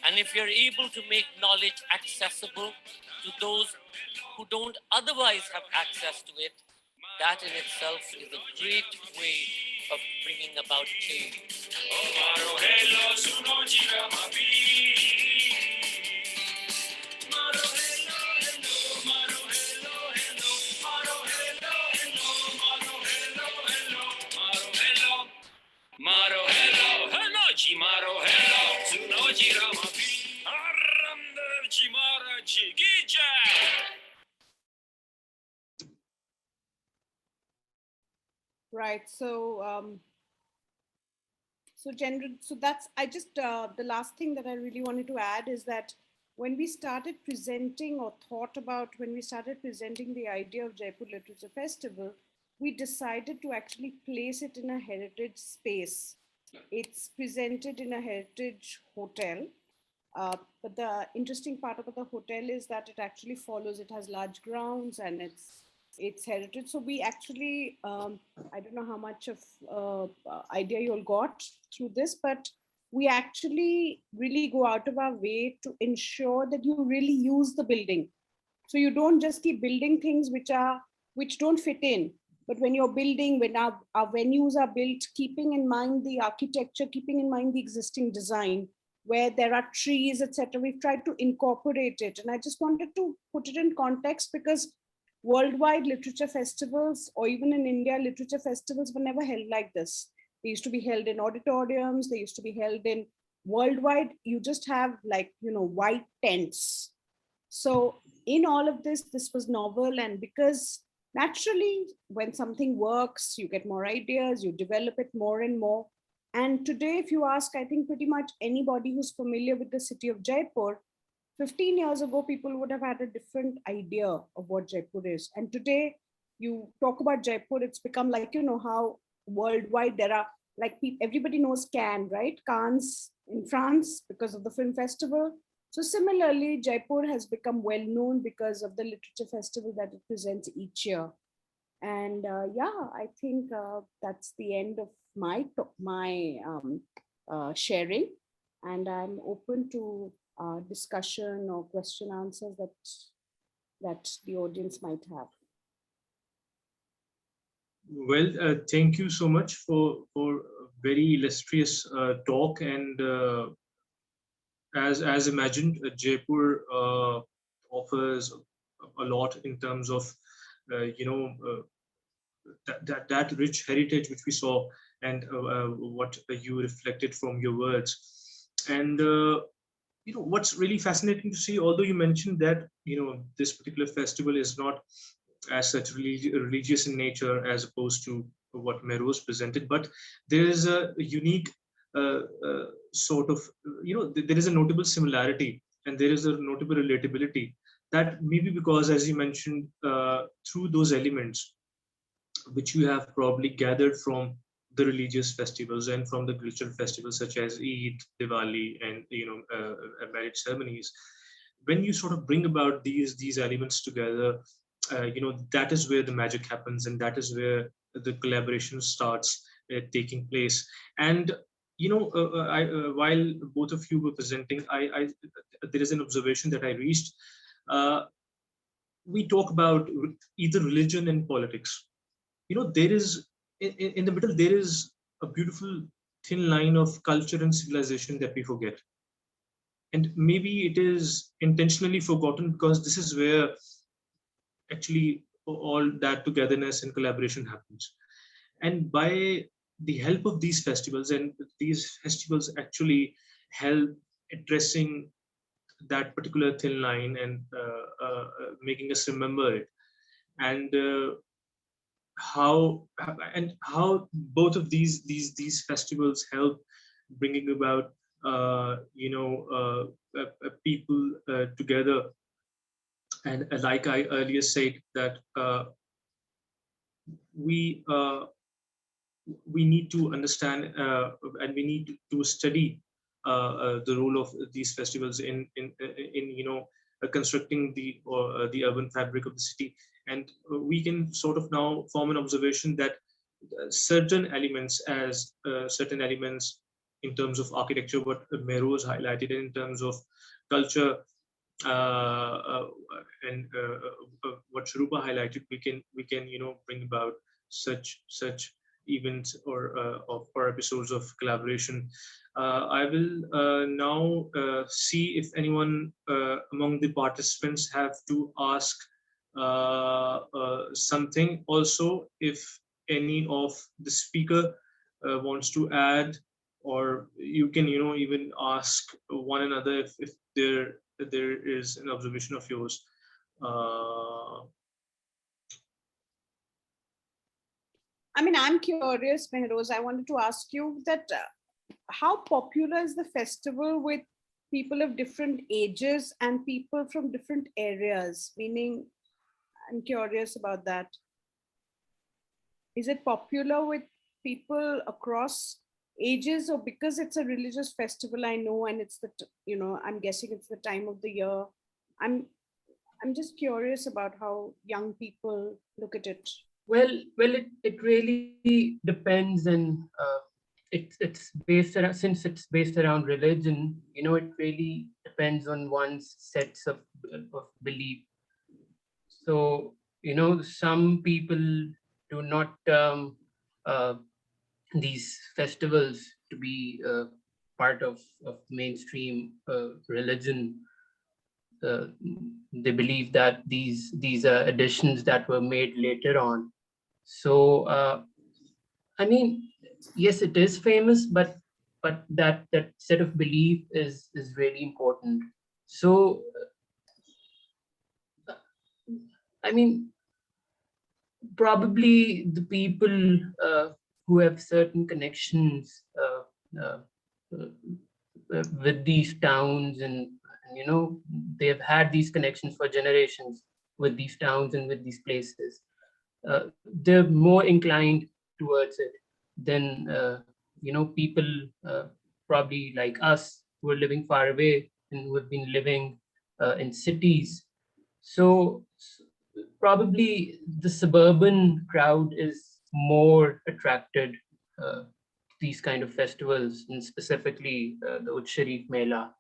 And if you're able to make knowledge accessible to those who don't otherwise have access to it, that in itself is a great way of bringing about change. Maro hello, hello, ji maro hello, suno ji rama pi, aramdar ji mara ji ki jai. Right. So, so that's, I just, the last thing that I really wanted to add is that when we started presenting or thought about, when we started presenting the idea of Jaipur Literature Festival, we decided to actually place it in a heritage space. It's presented in a heritage hotel. But the interesting part about the hotel is that it actually follows, it has large grounds and it's heritage. So we actually, I don't know how much of idea you all got through this, but we actually really go out of our way to ensure that you really use the building. So you don't just keep building things which don't fit in. But when you're building, when our venues are built, keeping in mind the architecture, keeping in mind the existing design, where there are trees, etc., we've tried to incorporate it. And I just wanted to put it in context because worldwide literature festivals, or even in India, literature festivals were never held like this. They used to be held in auditoriums. They used to be held in worldwide. You just have white tents. So in all of this, this was novel. And because naturally, when something works, you get more ideas, you develop it more and more. And today, if you ask, I think pretty much anybody who's familiar with the city of Jaipur, 15 years ago, people would have had a different idea of what Jaipur is. And today, you talk about Jaipur, it's become like, how worldwide there are, like everybody knows Cannes, right? Cannes in France because of the film festival. So similarly, Jaipur has become well known because of the literature festival that it presents each year. And I think that's the end of my sharing. And I'm open to discussion or question answers that the audience might have. Well, thank you so much for a very illustrious talk. And as imagined, Jaipur offers a lot in terms of that rich heritage which we saw, and what you reflected from your words. And what's really fascinating to see, although you mentioned that this particular festival is not as such religious in nature as opposed to what Mehroze presented, but there is a unique sort of, there is a notable similarity and there is a notable relatability, that maybe because, as you mentioned, through those elements which you have probably gathered from the religious festivals and from the cultural festivals such as Eid, Diwali, and marriage ceremonies, when you sort of bring about these elements together, that is where the magic happens, and that is where the collaboration starts taking place. And while both of you were presenting, there is an observation that I reached. We talk about either religion and politics. There is in the middle, there is a beautiful thin line of culture and civilization that we forget. And maybe it is intentionally forgotten because this is where actually all that togetherness and collaboration happens. And by the help of these festivals, and these festivals actually help addressing that particular thin line and making us remember it. And how both of these festivals help bringing about people together. And like I earlier said, that we uh, we need to understand and we need to study the role of these festivals in constructing the urban fabric of the city. And we can sort of now form an observation that certain elements in terms of architecture, what Mehroze highlighted, in terms of culture, uh, uh, and what Sharupa highlighted, we can bring about such events or episodes of collaboration. I will now see if anyone among the participants have to ask something. Also, if any of the speaker wants to add, or you can even ask one another if there is an observation of yours. I mean, I'm curious, Mehroze. I wanted to ask you that how popular is the festival with people of different ages and people from different areas? Meaning, I'm curious about that. Is it popular with people across ages, or because it's a religious festival, I know, and it's I'm guessing it's the time of the year. I'm just curious about how young people look at it. Well, it really depends, and it's based around, since it's based around religion. It really depends on one's sets of belief. So some people do not these festivals to be part of mainstream religion. They believe that these are additions that were made later on. So I mean, yes, it is famous, but that set of belief is really important. So I mean, probably the people who have certain connections with these towns, and they've had these connections for generations with these towns and with these places, they're more inclined towards it than people probably like us who are living far away and who have been living in cities. So probably the suburban crowd is more attracted to these kind of festivals, and specifically the Uch Sharif Mela.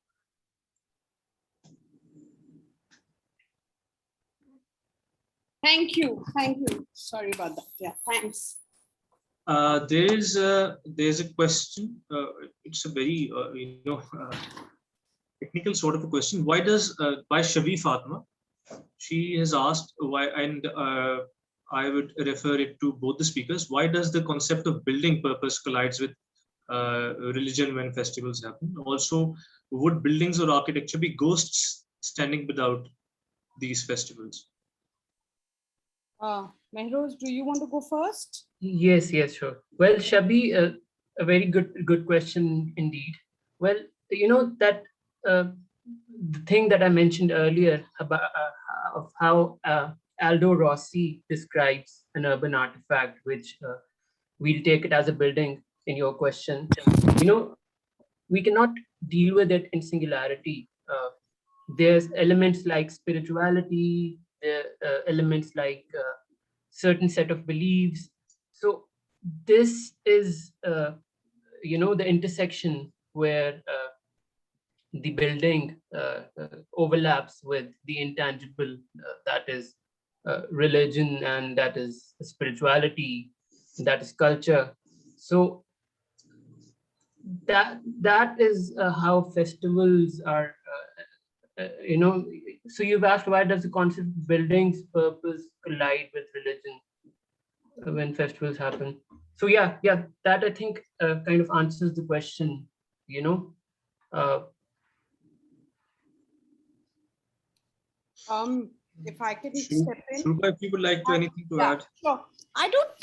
Thank you. Sorry about that. Yeah, thanks. There's a question. It's a very technical sort of a question. Why does by Shavi Fatma? She has asked why, and I would refer it to both the speakers. Why does the concept of building purpose collides with religion when festivals happen? Also, would buildings or architecture be ghosts standing without these festivals? Mehroze, do you want to go first? Yes, sure. Well, Shabi, a very good question indeed. Well, that the thing that I mentioned earlier about of how Aldo Rossi describes an urban artifact, which we'll take it as a building in your question. We cannot deal with it in singularity. There's elements like spirituality, elements like certain set of beliefs. So this is the intersection where the building overlaps with the intangible, that is religion, and that is spirituality, that is culture. So that is how festivals are. So you've asked, why does the concept of buildings purpose collide with religion when festivals happen? So yeah, that I think kind of answers the question. if I can step in. Sharupa, if you would like to anything to add. Sure. I don't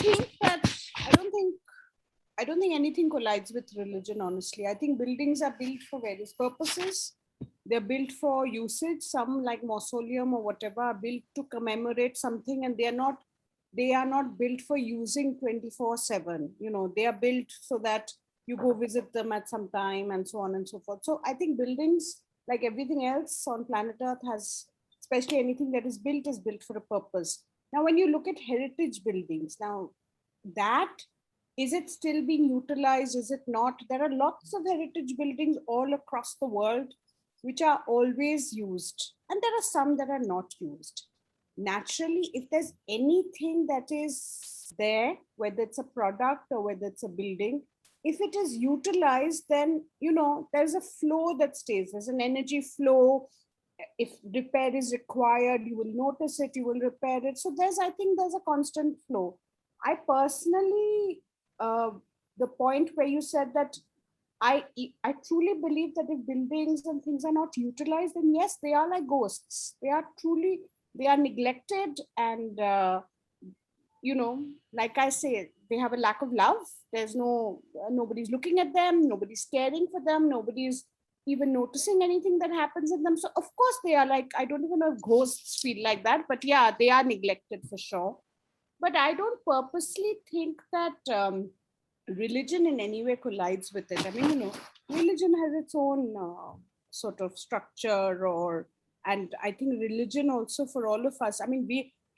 think anything collides with religion, honestly. I think buildings are built for various purposes. They're built for usage. Some, like mausoleum or whatever, are built to commemorate something, and they are not built for using 24/7. You know, they are built so that you go visit them at some time and so on and so forth. So I think buildings, like everything else on planet Earth, has, especially anything that is built for a purpose. Now, when you look at heritage buildings, now that, is it still being utilized? Is it not? There are lots of heritage buildings all across the world which are always used, and there are some that are not used. Naturally, if there's anything that is there, whether it's a product or whether it's a building, if it is utilized, then, you know, there's a flow that stays. There's an energy flow. If repair is required, you will notice it, you will repair it. So I think there's a constant flow. I personally, the point where you said that, I truly believe that if buildings and things are not utilized, then yes, they are like ghosts. They are neglected, and you know, like I say, they have a lack of love. There's nobody's looking at them, nobody's caring for them, nobody's even noticing anything that happens in them. So of course they are like, I don't even know if ghosts feel like that, but yeah, they are neglected for sure. But I don't purposely think that religion in any way collides with it. I mean, you know, religion has its own sort of structure, and I think religion also, for all of us, I mean,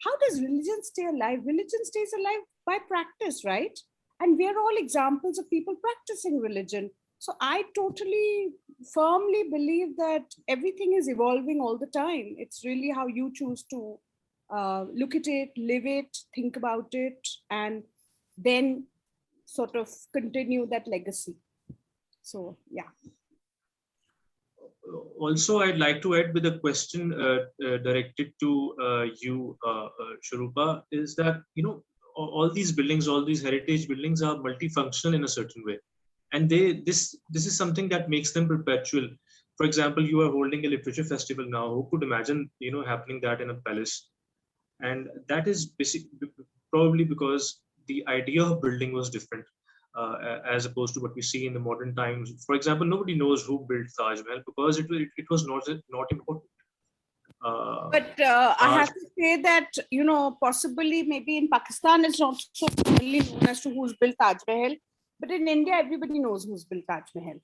how does religion stay alive? Religion stays alive by practice, right? And we are all examples of people practicing religion. So I totally firmly believe that everything is evolving all the time. It's really how you choose to look at it, live it, think about it, and then sort of continue that legacy. So, yeah. Also, I'd like to add with a question directed to you, Sharupa, is that, you know, all these buildings, all these heritage buildings are multifunctional in a certain way. And this is something that makes them perpetual. For example, you are holding a literature festival now. Who could imagine, you know, happening that in a palace? And that is probably because the idea of building was different. As opposed to what we see in the modern times. For example, nobody knows who built Taj Mahal because it was not important. But I have to say that, you know, possibly maybe in Pakistan it's not so commonly known as to who's built Taj Mahal, but in India everybody knows who's built Taj Mahal.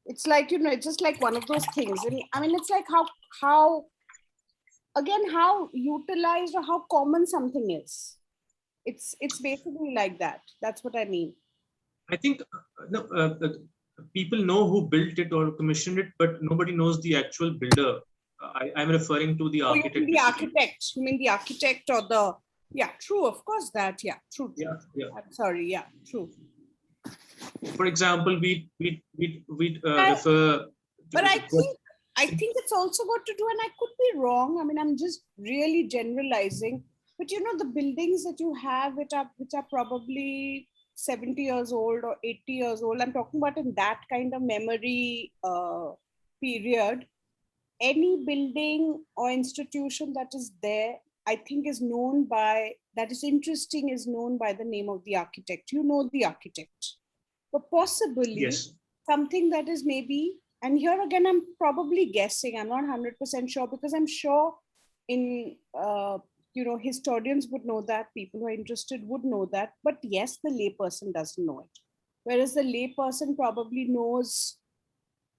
It's like, you know, it's just like one of those things. And I mean, it's like how utilized or how common something is. It's basically like that. That's what I mean. I think people know who built it or commissioned it, but nobody knows the actual builder. I'm referring to the architect. You mean the architect? You mean the architect or the? Yeah, true. Of course, that. Yeah, true. Yeah. I'm sorry. Yeah, true. For example, we refer. But I think it's also got to do, and I could be wrong. I mean, I'm just really generalizing. But you know, the buildings that you have, which are probably 70 years old or 80 years old, I'm talking about in that kind of memory period, any building or institution that is there, I think is known by the name of the architect. You know the architect. But possibly something that is maybe, and here again, I'm probably guessing, I'm not 100% sure, because I'm sure in you know, historians would know that, people who are interested would know that, but yes, the layperson doesn't know it. Whereas the layperson probably knows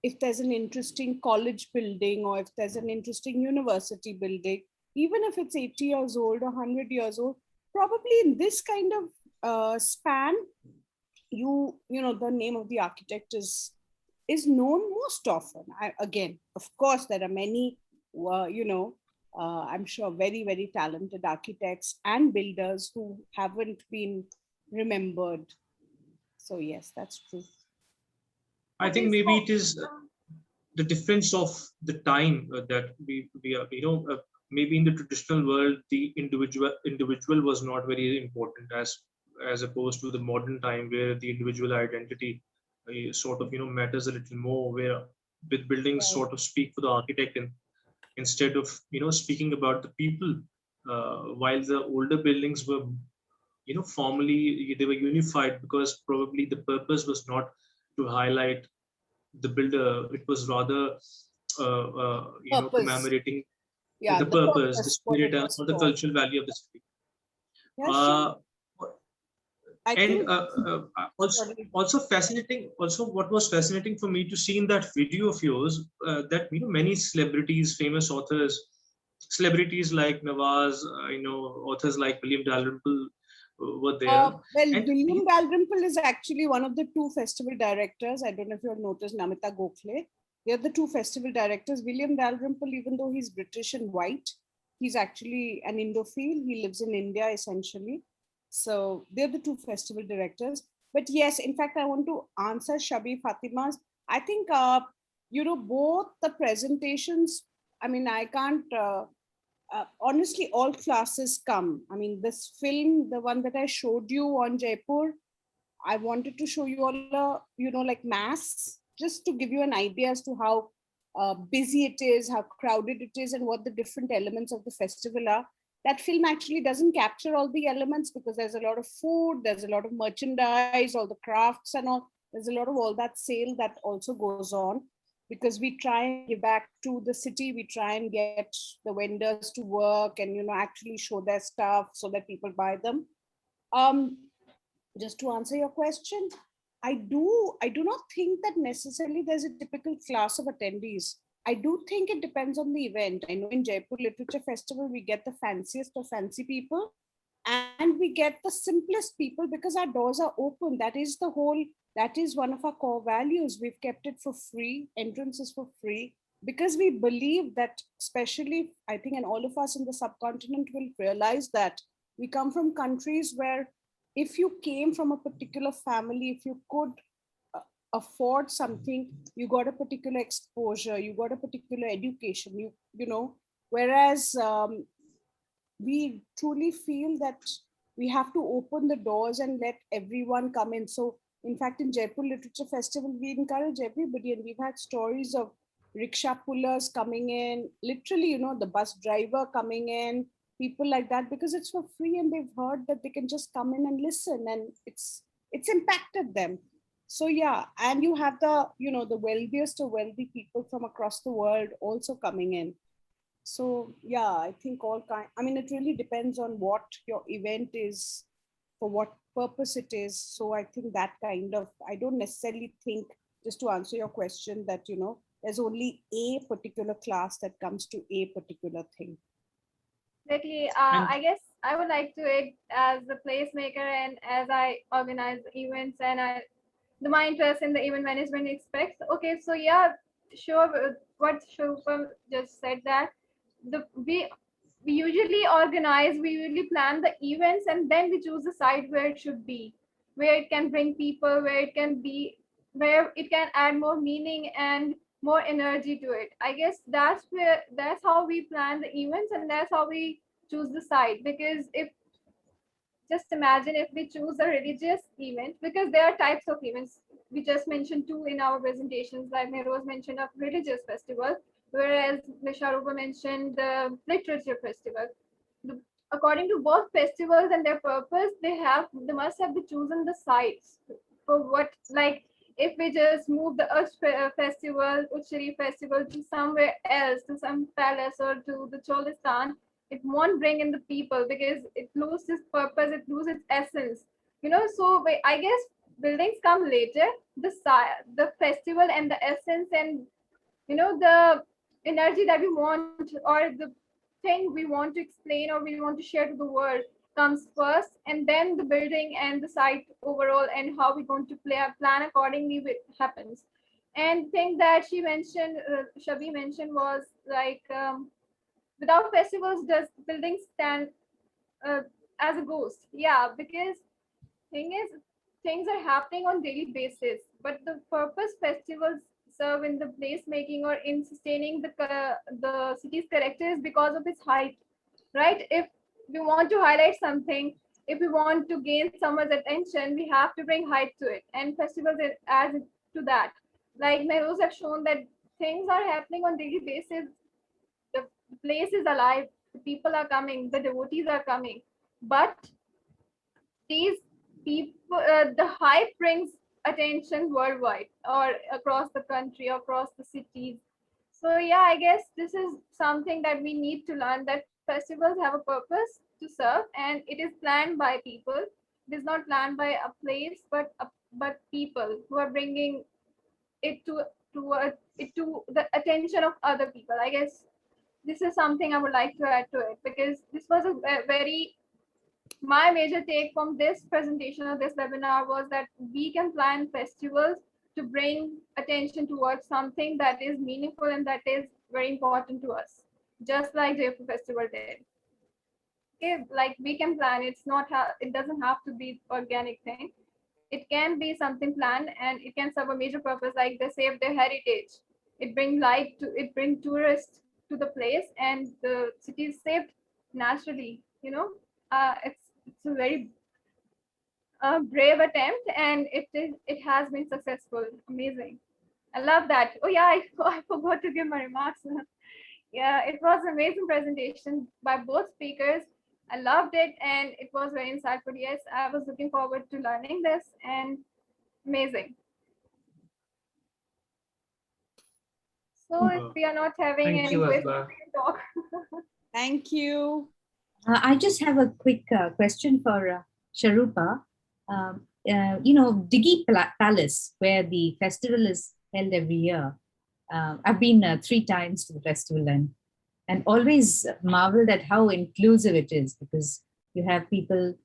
if there's an interesting college building or if there's an interesting university building, even if it's 80 years old or 100 years old, probably in this kind of span, you know, the name of the architect is known most often. Again, of course, there are many, you know, I'm sure very, very talented architects and builders who haven't been remembered. So yes, that's true. I think maybe it is the difference of the time that we are, you know, maybe in the traditional world, the individual was not very important as opposed to the modern time where the individual identity sort of, you know, matters a little more, where with buildings sort of speak for the architect instead of speaking about the people. While the older buildings were formally they were unified because probably the purpose was not to highlight the builder, it was rather Purpose. commemorating Yeah, the the purpose, the purpose, what spirit, it and was or the for. cultural value of the city. Yeah, sure. I And think, sorry. also fascinating. Also, what was fascinating for me to see in that video of yours, that many celebrities, famous authors, celebrities like Nawaz, authors like William Dalrymple were there. Well, And William Dalrymple is actually one of the two festival directors. I don't know if you have noticed Namita Gokhale. They're the two festival directors. William Dalrymple, even though he's British and white, he's actually an Indophile. He lives in India essentially. So they're the two festival directors. But yes, in fact, I want to answer Shabi Fatima's. I think, both the presentations, I mean, I can't, honestly, all classes come. I mean, this film, the one that I showed you on Jaipur, I wanted to show you all, like mass, just to give you an idea as to how busy it is, how crowded it is, and what the different elements of the festival are. That film actually doesn't capture all the elements because there's a lot of food, there's a lot of merchandise, all the crafts and all. There's a lot of all that sale that also goes on because we try and give back to the city. We try and get the vendors to work and, actually show their stuff so that people buy them. Just to answer your question, I do not think that necessarily there's a typical class of attendees. I do think it depends on the event. I know in Jaipur Literature Festival, we get the fanciest of fancy people and we get the simplest people because our doors are open. That is one of our core values. We've kept it for free. Entrance is for free because we believe that, especially, I think, and all of us in the subcontinent will realize that we come from countries where if you came from a particular family, if you could afford something, you got a particular exposure, you got a particular education, whereas we truly feel that we have to open the doors and let everyone come in. So in fact, in Jaipur Literature Festival, we encourage everybody, and we've had stories of rickshaw pullers coming in, literally, the bus driver coming in, people like that, because it's for free and they've heard that they can just come in and listen, and it's impacted them. So yeah, and you have the wealthiest of wealthy people from across the world also coming in. So yeah, I think it really depends on what your event is, for what purpose it is. So I think that I don't necessarily think, just to answer your question, that, there's only a particular class that comes to a particular thing. Exactly. I guess I would like to add, as the placemaker and as I organize events and my interest in the event management aspects. Okay, so yeah, sure. What Sharupa just said, that we usually organize, we usually plan the events, and then we choose the site where it should be, where it can bring people, where it can add more meaning and more energy to it. I guess that's how we plan the events, and that's how we choose the site. Because if just imagine if we choose a religious event, because there are types of events. We just mentioned two in our presentations, like Mehroze mentioned a religious festival, whereas Sharupa mentioned the literature festival. According to both festivals and their purpose, they must have chosen the sites for what, like if we just move the Uch Sharif festival to somewhere else, to some palace or to the Cholistan, it won't bring in the people because it loses its purpose, it loses its essence. So I guess buildings come later. The festival and the essence and the energy that we want, or the thing we want to explain or we want to share to the world, comes first, and then the building and the site overall and how we're going to plan accordingly happens. And thing that Shabi mentioned was like, without festivals, does buildings stand uh, as a ghost? Yeah, because thing is, things are happening on daily basis, but the purpose festivals serve in the placemaking or in sustaining the city's character is because of its height, right? If we want to highlight something, if we want to gain someone's attention, we have to bring height to it, and festivals adds to that. Like Mehroze have shown that things are happening on daily basis. The the place is alive, the people are coming, the devotees are coming, but these people, the hype brings attention worldwide or across the country, across the cities. So yeah, I guess this is something that we need to learn, that festivals have a purpose to serve, and it is planned by people. It is not planned by a place, but people who are bringing it to the attention of other people. I guess this is something I would like to add to it, because this was a very my major take from this presentation or this webinar was that we can plan festivals to bring attention towards something that is meaningful and that is very important to us, just like Jaipur Festival did. Okay, like we can plan. It doesn't have to be organic thing. It can be something planned, and it can serve a major purpose, like they save their heritage. It brings tourists to the place, and the city is saved naturally. It's a very brave attempt, and it has been successful. Amazing. I love that. Oh yeah, I forgot to give my remarks. Yeah, it was an amazing presentation by both speakers. I loved it, and it was very insightful. Yes, I was looking forward to learning this, and amazing. So if we are not having Thank any you, questions, Asma. we can talk. Thank you. I just have a quick question for Sharupa. Diggi Palace, where the festival is held every year. I've been 3 times to the festival and always marveled at how inclusive it is, because you have people,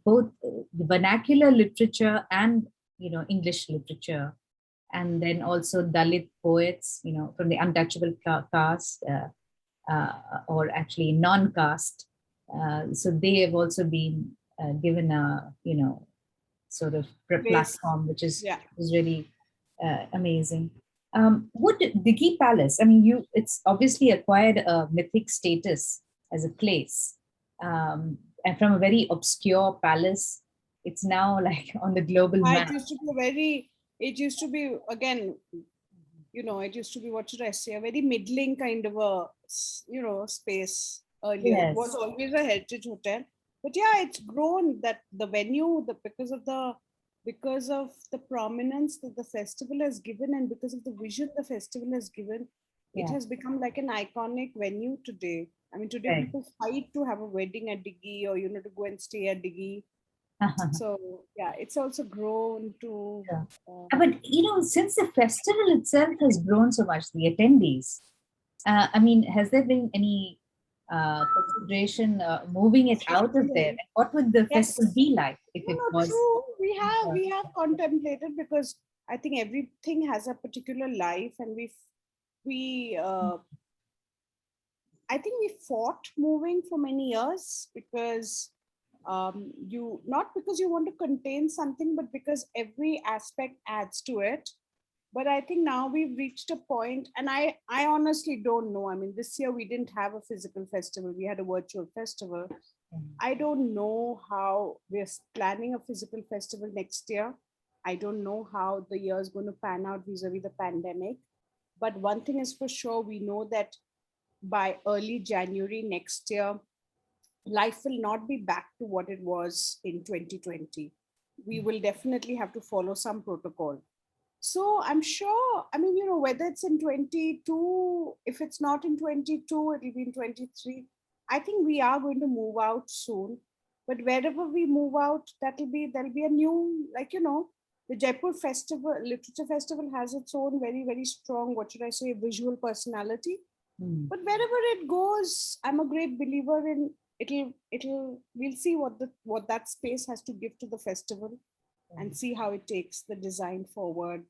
both the vernacular literature and, English literature, and then also Dalit poets, from the untouchable caste, or actually non-caste. So they have also been given a, sort of platform, which is really amazing. What Diggi Palace? I mean, it's obviously acquired a mythic status as a place, and from a very obscure palace, it's now like on the global map. It used to be again, it used to be, what should I say, a very middling kind of a, space earlier. It was always a heritage hotel, but yeah, it's grown, that the venue, because of the prominence that the festival has given, and because of the vision the festival has given, it has become like an iconic venue today. I mean, today people fight to have a wedding at Diggi, or, to go and stay at Diggi. So yeah, it's also grown to. But since the festival itself has grown so much, the attendees, I mean, has there been any consideration moving it out of there? And what would the festival be like if it was? True. We have contemplated, because I think everything has a particular life, and I think we fought moving for many years, because not because you want to contain something, but because every aspect adds to it. But I think now we've reached a point, and I honestly don't know. I mean, this year we didn't have a physical festival, we had a virtual festival. I don't know how we're planning a physical festival next year. I don't know how the year is going to pan out vis-a-vis the pandemic. But one thing is for sure, we know that by early January next year, life will not be back to what it was in 2020. We will definitely have to follow some protocol. So I'm sure, I mean, whether it's in 22, if it's not in 22, it'll be in 23. I think we are going to move out soon. But wherever we move out, there'll be a new, the Jaipur Literature Festival has its own very, very strong, what should I say, visual personality. But wherever it goes, I'm a great believer in we'll see what that space has to give to the festival, and see how it takes the design forward.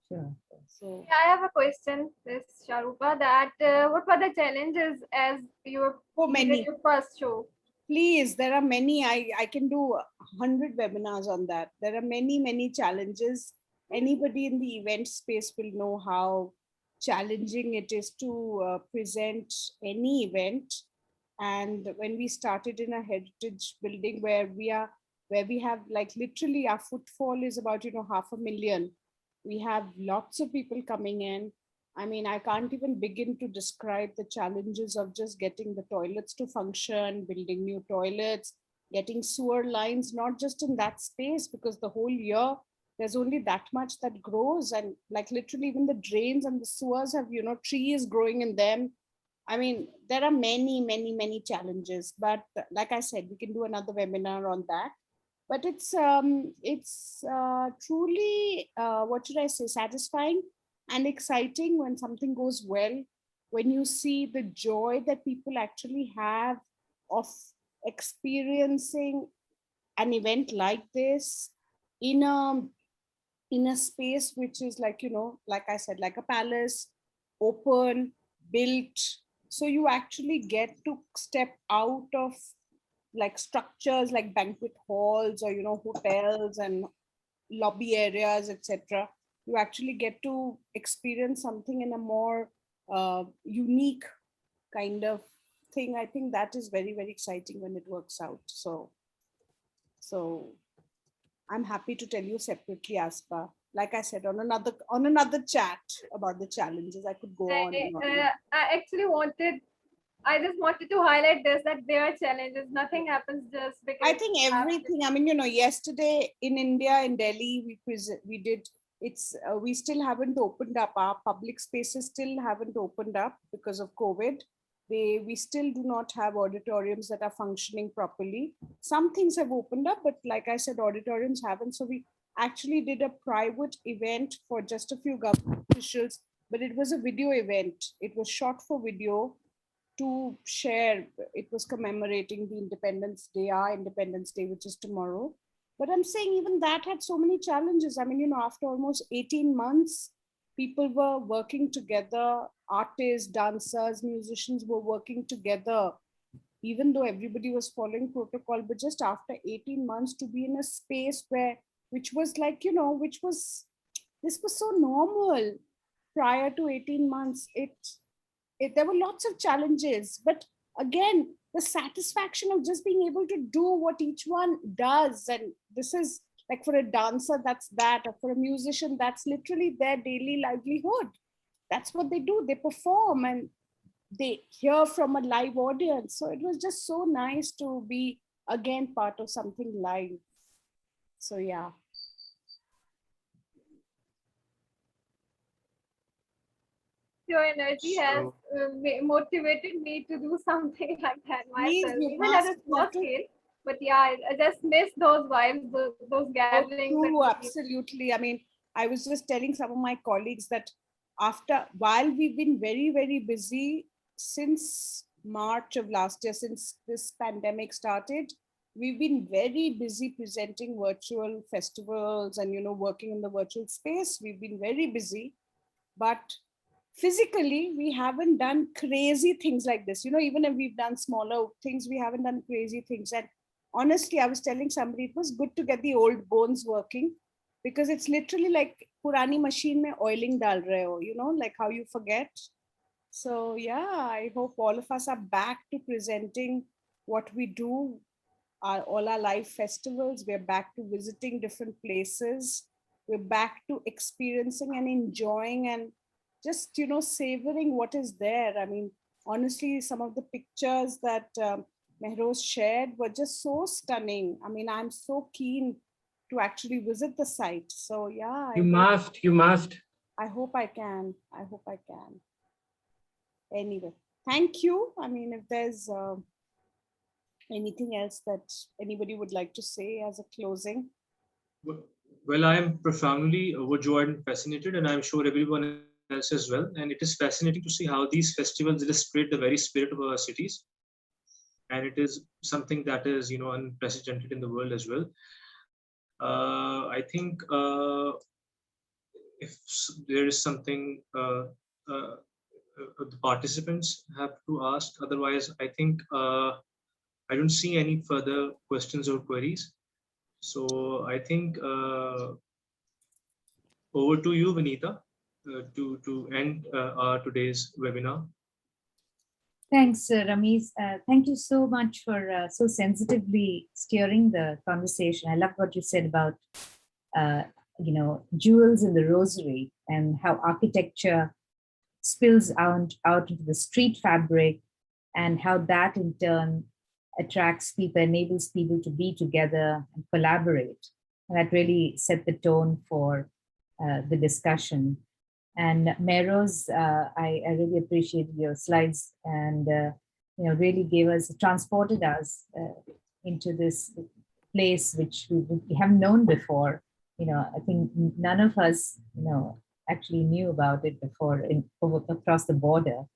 Sure. So yeah, I have a question, Ms. Sharupa, that what were the challenges as you did your first show? Please, there are many. I can do 100 webinars on that. There are many, many challenges. Anybody in the event space will know how challenging it is to present any event. And when we started in a heritage building where we have like literally our footfall is about 500,000, we have lots of people coming in. I mean, I can't even begin to describe the challenges of just getting the toilets to function, building new toilets, getting sewer lines, not just in that space, because the whole year there's only that much that grows. And like literally even the drains and the sewers have, trees growing in them. I mean, there are many, many, many challenges, but like I said, we can do another webinar on that. But it's truly, what should I say, satisfying and exciting when something goes well, when you see the joy that people actually have of experiencing an event like this in a space which is like, like I said, like a palace, open, built. So you actually get to step out of like structures like banquet halls or, hotels and lobby areas, etc. You actually get to experience something in a more unique kind of thing. I think that is very, very exciting when it works out. So I'm happy to tell you separately, Aspa. Like I said, on another chat about the challenges, I could go on. And on. I just wanted to highlight this, that there are challenges. Nothing happens just because. I think everything. I mean, yesterday in India, in Delhi, we did. We still haven't opened up. Our public spaces still haven't opened up because of COVID. We still do not have auditoriums that are functioning properly. Some things have opened up, but like I said, auditoriums haven't. So we actually did a private event for just a few government officials, but it was a video event. It was shot for video to share. It was commemorating the Independence Day, our Independence Day, which is tomorrow. But I'm saying even that had so many challenges. I mean, after almost 18 months, people were working together, artists, dancers, musicians were working together, even though everybody was following protocol. But just after 18 months to be in a space which was like, this was so normal prior to 18 months. There were lots of challenges, but again, the satisfaction of just being able to do what each one does. And this is like for a dancer, that's that, or for a musician, that's literally their daily livelihood. That's what they do. They perform and they hear from a live audience. So it was just so nice to be again part of something live. So yeah. Your energy has motivated me to do something like that myself, even at a small scale. But yeah, I just miss those vibes, those gatherings. Oh, absolutely. I mean, I was just telling some of my colleagues that while we've been very, very busy since March of last year, since this pandemic started, we've been very busy presenting virtual festivals and, working in the virtual space. We've been very busy, but physically, we haven't done crazy things like this. Even if we've done smaller things, we haven't done crazy things. And honestly, I was telling somebody, it was good to get the old bones working, because it's literally like purani machine mein oiling dal rahe ho, like how you forget. So yeah, I hope all of us are back to presenting what we do, all our live festivals. We're back to visiting different places. We're back to experiencing and enjoying and just, savoring what is there. I mean, honestly, some of the pictures that Mehroze shared were just so stunning. I mean, I'm so keen to actually visit the site. So yeah. You must. I hope I can. Anyway, thank you. I mean, if there's anything else that anybody would like to say as a closing. Well, I am profoundly overjoyed and fascinated, and I'm sure everyone else as well. And it is fascinating to see how these festivals illustrate the very spirit of our cities. And it is something that is, unprecedented in the world as well. I think if there is something the participants have to ask, otherwise, I think I don't see any further questions or queries. So I think over to you, Vinita, to end our today's webinar. Thanks, Rameez. Thank you so much for so sensitively steering the conversation. I love what you said about, jewels in the rosary and how architecture spills out into the street fabric, and how that in turn attracts people, enables people to be together and collaborate. And that really set the tone for the discussion. And Mehroze, I really appreciated your slides, and really transported us into this place which we haven't known before. I think none of us, actually knew about it before across the border.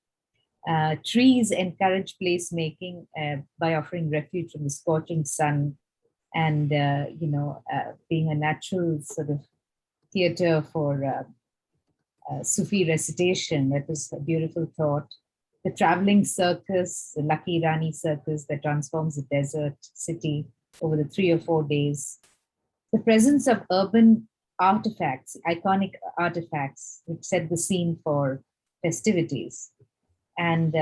Trees encourage placemaking by offering refuge from the scorching sun, and being a natural sort of theater for Sufi recitation. That was a beautiful thought. The traveling circus, the lucky Rani circus that transforms the desert city over the 3 or 4 days. The presence of urban artifacts, iconic artifacts, which set the scene for festivities. And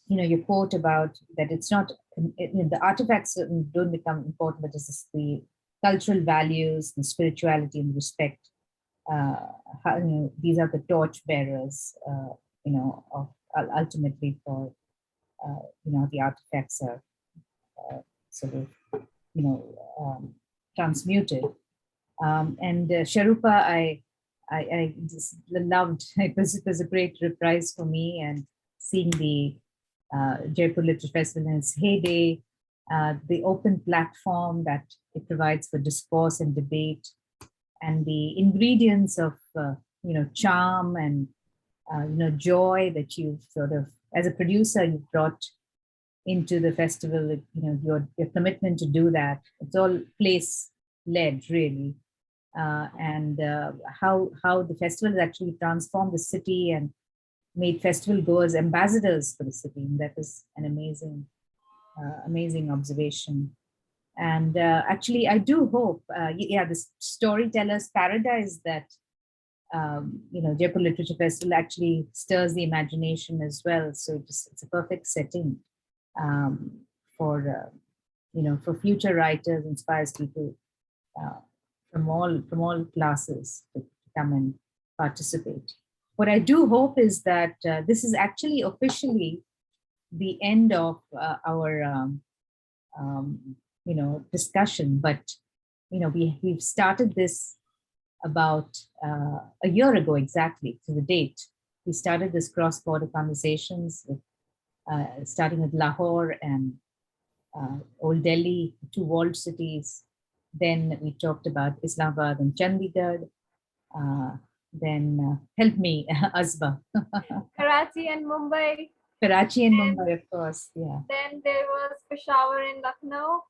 your quote about that it's not, the artifacts don't become important, but it's the cultural values, the spirituality and respect. These are the torch bearers, of ultimately for, the artifacts are sort of, transmuted. And Sharupa, I just loved, it was a great reprise for me, and seeing the Jaipur Literature Festival in its heyday, the open platform that it provides for discourse and debate, and the ingredients of charm and joy that you've sort of, as a producer, you've brought into the festival. Your commitment to do that. It's all place-led, really, and how the festival has actually transformed the city and made festival goers ambassadors for the city. And that is an amazing observation. And actually, I do hope, this storyteller's paradise that, Jaipur Literature Festival actually stirs the imagination as well. So it's a perfect setting for future writers, inspires people from all classes to come and participate. What I do hope is that this is actually officially the end of our discussion, but we've started this about a year ago exactly to the date. We started this cross-border conversations with, starting with Lahore and Old Delhi, 2 walled cities. Then we talked about Islamabad and Chandigarh. Then help me, Azba. Karachi and Mumbai. Karachi and Mumbai, of course, yeah. Then there was Peshawar and Lucknow,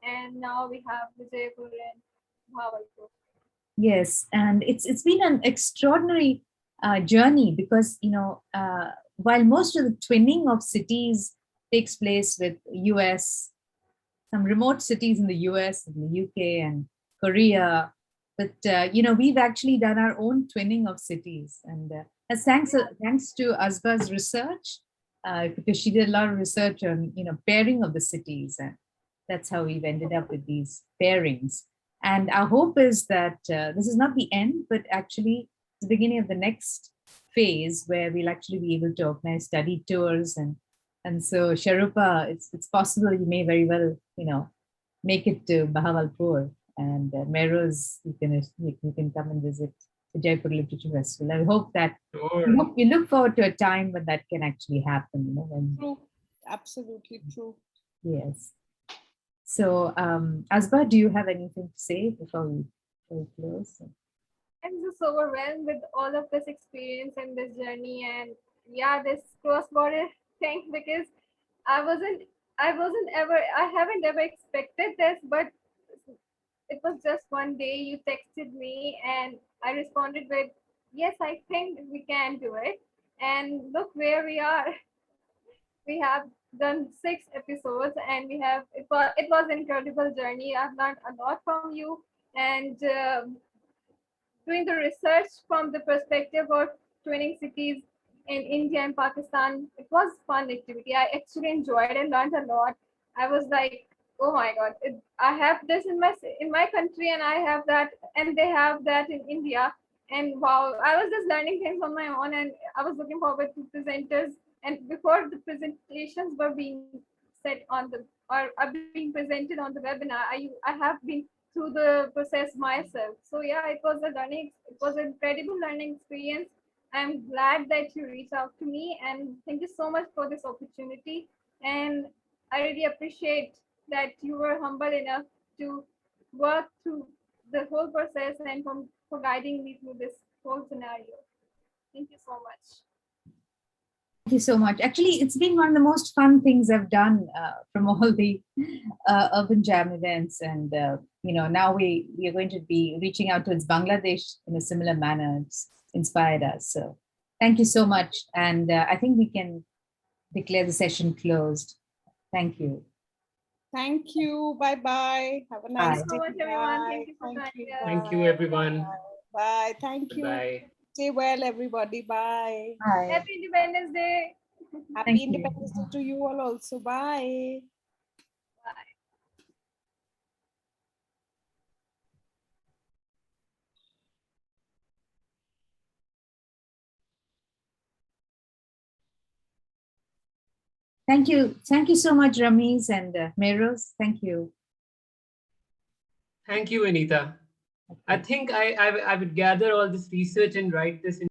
and now we have Jaipur and Bahawalpur. Yes, and it's been an extraordinary journey because while most of the twinning of cities takes place with US, some remote cities in the US, in the UK and Korea, but we've actually done our own twinning of cities, and as thanks to Azba's research, because she did a lot of research on pairing of the cities, and that's how we've ended up with these pairings. And our hope is that this is not the end, but actually the beginning of the next phase where we'll actually be able to organize study tours, and so Sharupa, it's possible you may very well make it to Bahawalpur, and Mehroze, you can come and visit the Jaipur Literature Festival. I hope that we look forward to a time when that can actually happen. True, absolutely true. Yes. So, Azba, do you have anything to say before we close? I'm just overwhelmed with all of this experience and this journey, and this cross-border thing, because I haven't ever expected this, but it was just one day you texted me and I responded with, yes, I think we can do it. And look where we are. We have done 6 episodes, and it was an incredible journey. I've learned a lot from you, and doing the research from the perspective of twinning cities in India and Pakistan, it was fun activity. I actually enjoyed and learned a lot. I was like, oh my God, I have this in my country, and I have that, and they have that in India. And wow, I was just learning things on my own, and I was looking forward to presenters. And before the presentations were being set on the or are being presented on the webinar, I have been through the process myself. So yeah, it was a learning. It was an incredible learning experience. I'm glad that you reached out to me, and thank you so much for this opportunity. And I really appreciate that you were humble enough to work through the whole process and for guiding me through this whole scenario. Thank you so much. Thank you so much. Actually, it's been one of the most fun things I've done from all the Urban Jam events. And, now we are going to be reaching out towards Bangladesh in a similar manner. It's inspired us. So thank you so much. And I think we can declare the session closed. Thank you. Thank you. Bye-bye. Have a nice day. Thank you so much, everyone. Thank you for joining us. Thank you, everyone. Bye. Thank you. Bye. Stay well, everybody. Bye. Bye. Happy Independence Day. Happy Independence Day to you all also. Bye. Bye. Thank you. Thank you so much, Rameez and Mehroze. Thank you. Thank you, Anita. I think I would gather all this research and write this in